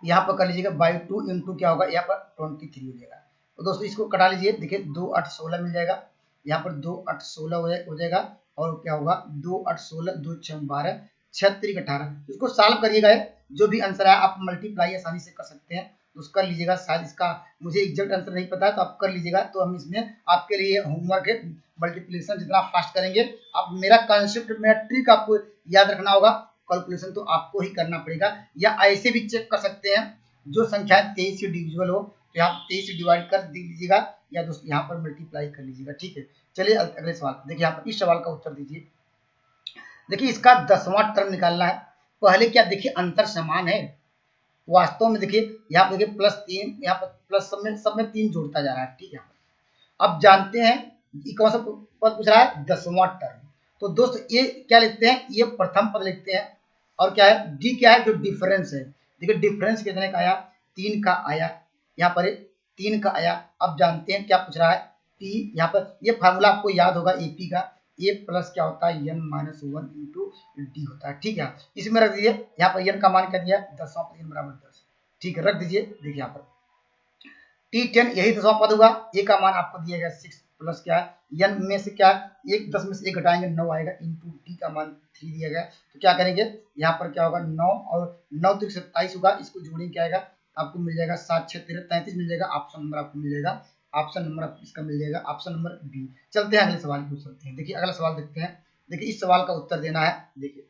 Speaker 1: कर लीजिएगा बाई 2 इंटू क्या होगा यहाँ पर 23 हो जाएगा। तो दोस्तों इसको कटा लीजिए, देखिए 2 8 16 मिल जाएगा, यहाँ पर 2 8 16 हो जाएगा, और क्या होगा 2 8 16 2 6 12 36 18। इसको सॉल्व करिएगा, जो भी आंसर है आप मल्टीप्लाई आसानी से कर सकते हैं, तो कर लीजिएगा। शायद इसका मुझे एग्जैक्ट आंसर नहीं पता है तो आप कर लीजिएगा, तो हम इसमें आपके लिए होमवर्क है, मल्टीप्लिकेशन जितना फास्ट करेंगे आप, मेरा कंसेप्ट मेरा ट्रिक आपको याद रखना होगा, कैलकुलेशन तो आपको ही करना पड़ेगा। या ऐसे भी चेक कर सकते हैं जो संख्या 23 से डिविजिबल हो तो यहाँ 23 से डिवाइड कर दे लीजिएगा या दोस्तों यहाँ पर मल्टीप्लाई कर लीजिएगा। ठीक है, चलिए अगले सवाल देखिए। यहाँ पर इस सवाल का उत्तर दीजिए। देखिए इसका 10वां टर्म निकालना है। पहले क्या देखिए अंतर समान है वास्तव में। देखिए यहाँ पर देखिए +3, यहाँ पर प्लस सब में 3 जोड़ता जा रहा है। ठीक है, अब जानते हैं ये कौन सा पद पूछ रहा है, 10वां टर्म। तो दोस्त ये क्या लिखते हैं, ये प्रथम पद लिखते हैं। और क्या है, डी क्या है, जो डिफरेंस है। देखिए डिफरेंस कितने का आया, 3 का आया। यहाँ पर 3 का आया। अब जानते हैं क्या पूछ रहा है, पी। यहाँ पर ये फार्मूला आपको याद होगा एपी का, ए प्लस क्या होता है n-1 इंटू डी होता है। ठीक है, इसमें रख दीजिए। यहाँ पर n का मान क्या दिया, 10वां पद n बराबर 10। ठीक है, रख दीजिए। देखिए यहाँ पर T10 यही 10वां पद होगा। ए का मान आपको दिया गया 6 प्लस क्या है n में से क्या है 10 में से 1 घटाएंगे 9 आएगा, इंटू टी का मान 3 दिया गया। तो क्या करेंगे, यहाँ पर क्या होगा 9 और 9 तो 27 होगा, इसको जोड़ेंगे क्या आएगा, आपको मिल जाएगा 7 6 13 33 मिल जाएगा। ऑप्शन नंबर आपको मिल जाएगा, ऑप्शन नंबर इसका मिल जाएगा, ऑप्शन नंबर बी। चलते हैं अगले सवाल को चलते हैं। देखिए अगला सवाल देखते हैं। देखिए इस सवाल का उत्तर देना है। देखिए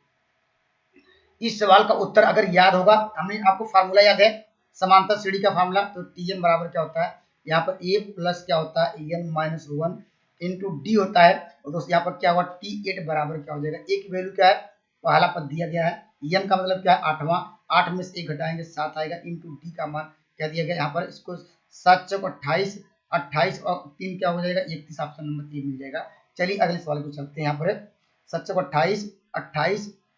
Speaker 1: इस सवाल का उत्तर अगर याद होगा, हमने आपको फार्मूला याद है समांतर श्रेणी का फार्मूला। तो Tn बराबर क्या होता है, यहाँ पर a प्लस क्या होता है n-1 इंटू डी होता है। और दोस्तों यहाँ पर क्या होगा T8 बराबर क्या हो जाएगा, a की वैल्यू क्या है, पहला पद दिया गया है, n का मतलब क्या है 8वां, 8 में से 1 घटाएंगे 7 आएगा, इंटू डी का मान क्या दिया गया, यहाँ पर इसको 7 चौक 28, 28 और 3 क्या हो जाएगा 31, ऑप्शन नंबर ए मिल जाएगा। चलिए अगले सवाल को चलते हैं। यहाँ पर 7 चौक 28,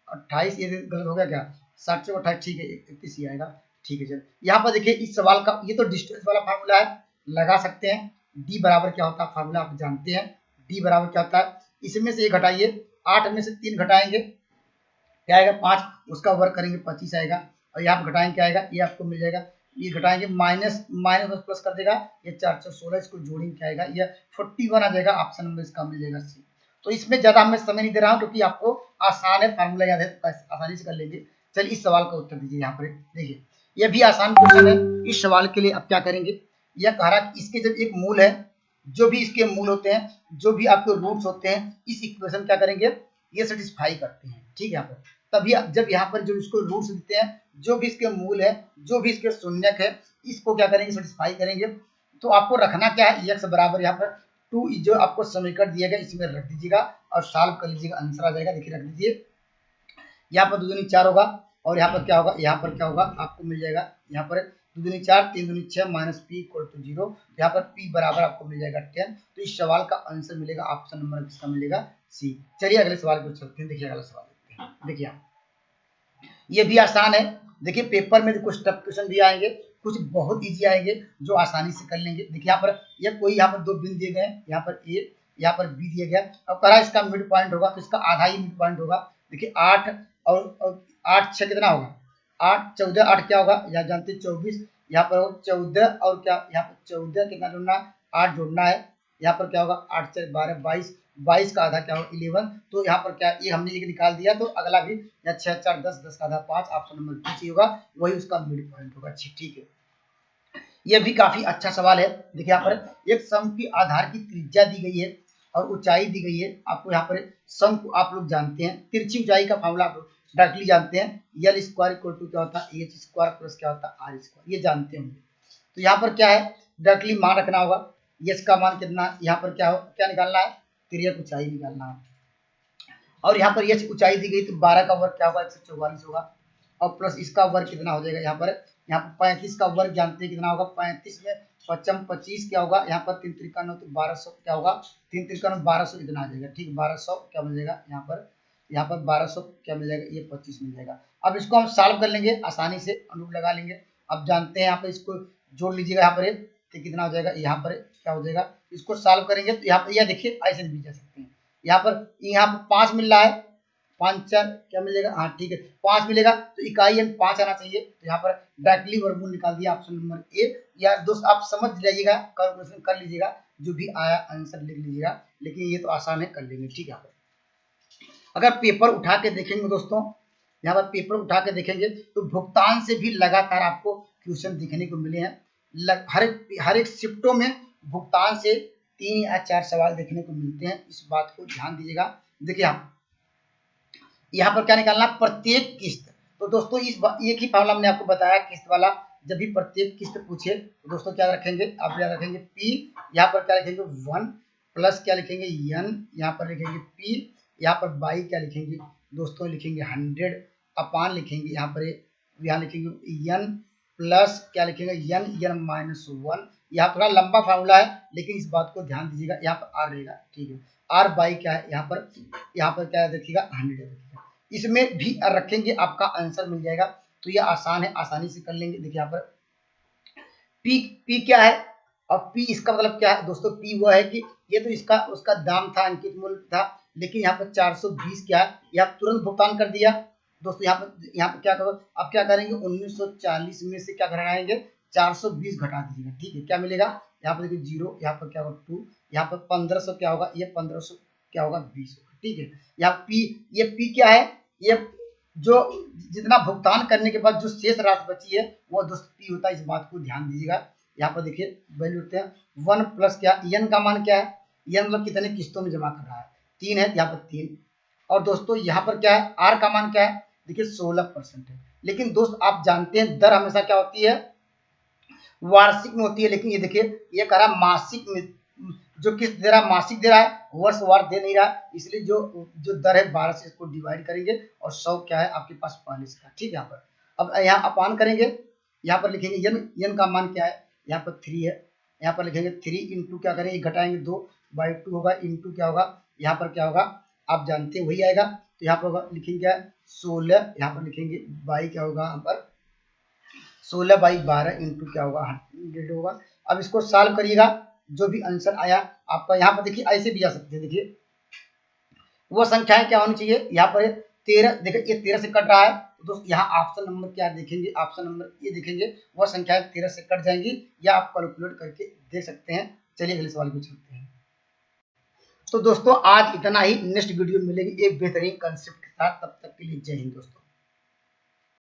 Speaker 1: 28 ये गलत हो गया क्या, 7 चौक 28, ठीक है 31 ही आएगा। ठीक है, चल यहाँ पर देखिए इस सवाल का ये तो डिस्टेंस वाला फार्मूला है, लगा सकते हैं। डी बराबर क्या होता है, फार्मूला आप जानते हैं। डी बराबर क्या होता है, इसमें से 1 घटाइए, 8 में से 3 घटाएंगे क्या आएगा 5, उसका वर्ग करेंगे 25 आएगा। और यहाँ पर घटाएंगे क्या आएगा, ये आपको मिल जाएगा, ये घटाएंगे माइनस माइनस प्लस कर देगा, ये 416, इसको जोड़ेंगे क्या आएगा, ये 41 आ जाएगा। ऑप्शन नंबर इसका मिल जाएगा सी। तो इसमें ज्यादा मैं समय नहीं दे रहा हूँ क्योंकि आपको आसान है, फार्मूला याद है तो आसानी से कर लेंगे। चलिए इस सवाल का उत्तर दीजिए। यहाँ पर देखिए यह भी आसान क्वेश्चन है। इस सवाल के लिए अब क्या करेंगे, यह कह रहा कि इसके जब एक मूल है, जो भी इसके मूल होते हैं, जो भी आपके रूट्स होते हैं, इस इक्वेशन क्या करेंगे, ये सेटिस्फाई करते हैं। ठीक है, यहाँ पर तभी जब यहाँ पर जो इसको रूट्स देते हैं, जो भी इसके मूल है, जो भी इसके शून्यक है, इसको क्या करेंगे, सेटिस्फाई करेंगे। तो आपको रखना क्या है, x बराबर यहाँ पर 2 जो आपको समीकरण दिया गया इसमें रख दीजिएगा और सॉल्व कर लीजिएगा, आंसर आ जाएगा। देखिए रख दीजिए, यहाँ पर 2 दूनी 4 होगा और यहाँ पर क्या होगा, यहाँ पर क्या होगा आपको मिल जाएगा, यहाँ पर 2 दूनी 4 3 दूनी 6 माइनस p इक्वल टू 0। यहाँ पर p बराबर आपको मिल जाएगा 10। तो इस सवाल का आंसर मिलेगा, ऑप्शन नंबर किसका मिलेगा, सी। चलिए अगले सवाल को चलते हैं। देखिए अगला सवाल देखते हैं। देखिए ये भी आसान है। देखिए पेपर में कुछ टफ क्वेश्चन भी आएंगे, कुछ बहुत इजी आएंगे जो आसानी से कर लेंगे। देखिए यहाँ पर ये कोई यहाँ पर 2 बिंदु दिए गए, यहाँ पर ए, यहाँ पर बी दिया गया। अब कह रहा है इसका मिड पॉइंट होगा, तो इसका आधा ही मिड पॉइंट होगा। देखिए 8 और 8 6 कितना होगा, 8 14, 8 क्या होगा, यहाँ जानते 24, यहाँ पर 14 और क्या, यहाँ पर 14 कितना जोड़ना, 8 जोड़ना है। यहाँ पर क्या होगा 8 4 12 22, 22 का आधा क्या होगा 11। तो यहाँ पर क्या ये हमने एक निकाल दिया, तो अगला भी या 6 4 10, 10 का आधा 5, ऑप्शन नंबर बी होगा, वही उसका मिड पॉइंट होगा। ठीक है, यह भी काफी अच्छा सवाल है। देखिए यहाँ पर एक शंकु की आधार की त्रिज्या दी गई है और ऊंचाई दी गई है। आपको यहाँ पर शंकु आप लोग जानते हैं, तिरछी ऊंचाई का फार्मूला आप डायरेक्टली जानते हैं, यल स्क्वायर इक्वल टू क्या होता है एच स्क्वायर प्लस क्या होता है आर स्क्वायर, ये जानते होंगे। तो यहाँ पर क्या है डायरेक्टली मान रखना होगा, यस का मान कितना, यहाँ पर क्या निकालना है, तिर्यक ऊंचाई निकालना है। और यहाँ पर यच ऊंचाई दी गई, तो 12 का वर्ग क्या होगा 144 होगा, और प्लस इसका वर्ग कितना हो जाएगा, यहाँ पर 35 का वर्ग जानते हैं कितना होगा, 35 में 55 25 क्या होगा, यहाँ पर 3 त्रिका 9 तो 1200 क्या होगा, 3 त्रिका 9 1200 इतना आ जाएगा। ठीक 1200 क्या मिल जाएगा, यहाँ पर 1200 क्या मिल जाएगा, ये 25 मिल जाएगा। अब इसको हम सॉल्व कर लेंगे, आसानी से अनुरूप लगा लेंगे। अब जानते हैं यहाँ पर इसको जोड़ लीजिएगा, यहाँ पर तो कितना हो जाएगा, यहाँ पर क्या हो जाएगा, इसको सॉल्व करेंगे तो यहाँ पर यह देखिए ऐसे भी जा सकते हैं। यहाँ पर 5 मिल रहा है, 5 4 क्या मिलेगा, हाँ ठीक है 5 मिलेगा, तो इकाई अंक 5 आना चाहिए। तो यहाँ पर डायरेक्टली वर्गमूल निकाल दिया, ऑप्शन नंबर ए। या दोस्त आप समझ जाइएगा, कैलकुलेशन कर लीजिएगा, जो भी आया आंसर लिख लीजिएगा, लेकिन ये तो आसान है, कर लेंगे। ठीक है, अगर पेपर उठा के देखेंगे दोस्तों, यहाँ पर पेपर उठा के देखेंगे तो भुगतान से भी लगातार आपको क्वेश्चन दिखने को मिले हैं। हर एक शिफ्टों में भुगतान से 3 या 4 सवाल देखने को मिलते हैं, इस बात को ध्यान दीजिएगा। देखिए यहाँ पर क्या निकालना, प्रत्येक किस्त। तो दोस्तों एक ही फार्मूला हमने आपको बताया किस्त वाला, जब भी प्रत्येक किस्त पूछे तो दोस्तों क्या रखेंगे, आप याद रखेंगे पी, यहाँ पर क्या लिखेंगे 1 प्लस क्या लिखेंगे एन, यहाँ पर लिखेंगे पी, यहाँ पर बाई क्या लिखेंगे दोस्तों, लिखेंगे 100 अपान लिखेंगे यहाँ लिखेंगे एन प्लस क्या लिखेंगे एन माइनस 1। यहाँ थोड़ा लंबा फार्मूला है लेकिन इस बात को ध्यान दीजिएगा, यहाँ पर आर रहेगा, ठीक है। आर बाई क्या है, यहाँ पर क्या रखिएगा 100 रखिएगा, इसमें भी आर रखेंगे, आपका आंसर मिल जाएगा। तो ये आसान है, आसानी से कर लेंगे। देखिए यहाँ पर पी क्या है, और पी इसका मतलब क्या है दोस्तों, पी वो है कि ये तो इसका उसका दाम था, अंकित मूल्य था, लेकिन यहाँ पर 420 क्या है, ये आप तुरंत भुगतान कर दिया दोस्तों। यहाँ पर क्या करो, अब क्या करेंगे 1940 में से क्या घटाएंगे 420 घटा दीजिएगा, ठीक है। क्या मिलेगा, यहाँ पर देखिए 0, यहाँ पर क्या होगा 2, यहाँ पर 1500 क्या होगा, ये 1500 क्या होगा 20 होगा, ठीक है। यहाँ पी, ये पी क्या है, ये जो जितना भुगतान करने के बाद जो शेष राशि बची है वो दोस्तों पी होता है, इस बात को ध्यान दीजिएगा। यहाँ पर देखिए वैल्यू होते हैं 1 प्लस क्या, एन का मान क्या है, एन मतलब कितने किस्तों में जमा कर रहा है, 3 है, यहाँ पर 3। और दोस्तों यहाँ पर क्या है, आर का मान क्या है, देखिए 16% है। लेकिन दोस्त आप जानते हैं दर हमेशा क्या होती है, वार्षिक में होती है, लेकिन ये देखिए ये कह रहा मासिक में, जो किस्त दे रहा है मासिक दे रहा है, वर्षवार दे नहीं रहा, इसलिए जो दर है 12 से इसको डिवाइड करेंगे और 100 क्या है आपके पास पहले से, ठीक है। यहाँ पर अब यहाँ अपान करेंगे, यहाँ पर लिखेंगे एन का मान क्या है, यहाँ पर 3 है, यहाँ पर लिखेंगे 3 इंटू क्या करेंगे, घटाएंगे 2/2 होगा, इंटू क्या होगा, यहाँ पर क्या होगा आप जानते हैं वही आएगा। तो यहाँ पर लिखेंगे क्या 16, यहाँ पर लिखेंगे बाई क्या होगा, यहाँ पर 16/12 इंटू क्या होगा 100 होगा। अब इसको सॉल्व करिएगा, जो भी आंसर आया आपका, यहाँ पर देखिए ऐसे भी जा सकते हैं, देखिए वो संख्याएं क्या होनी चाहिए, यहाँ पर 13, देखिए ये 13 से कट रहा है तो दोस्त यहाँ ऑप्शन नंबर क्या देखेंगे, ऑप्शन नंबर ये देखेंगे, वह संख्याएं 13 से कट जाएंगी, या आप कैलकुलेट करके देख सकते हैं। चलिए अगले सवाल को चलते हैं। तो दोस्तों आज इतना ही, नेक्स्ट वीडियो मिलेगी एक बेहतरीन कंसेप्ट के साथ, तब तक के लिए जय हिंद दोस्तों।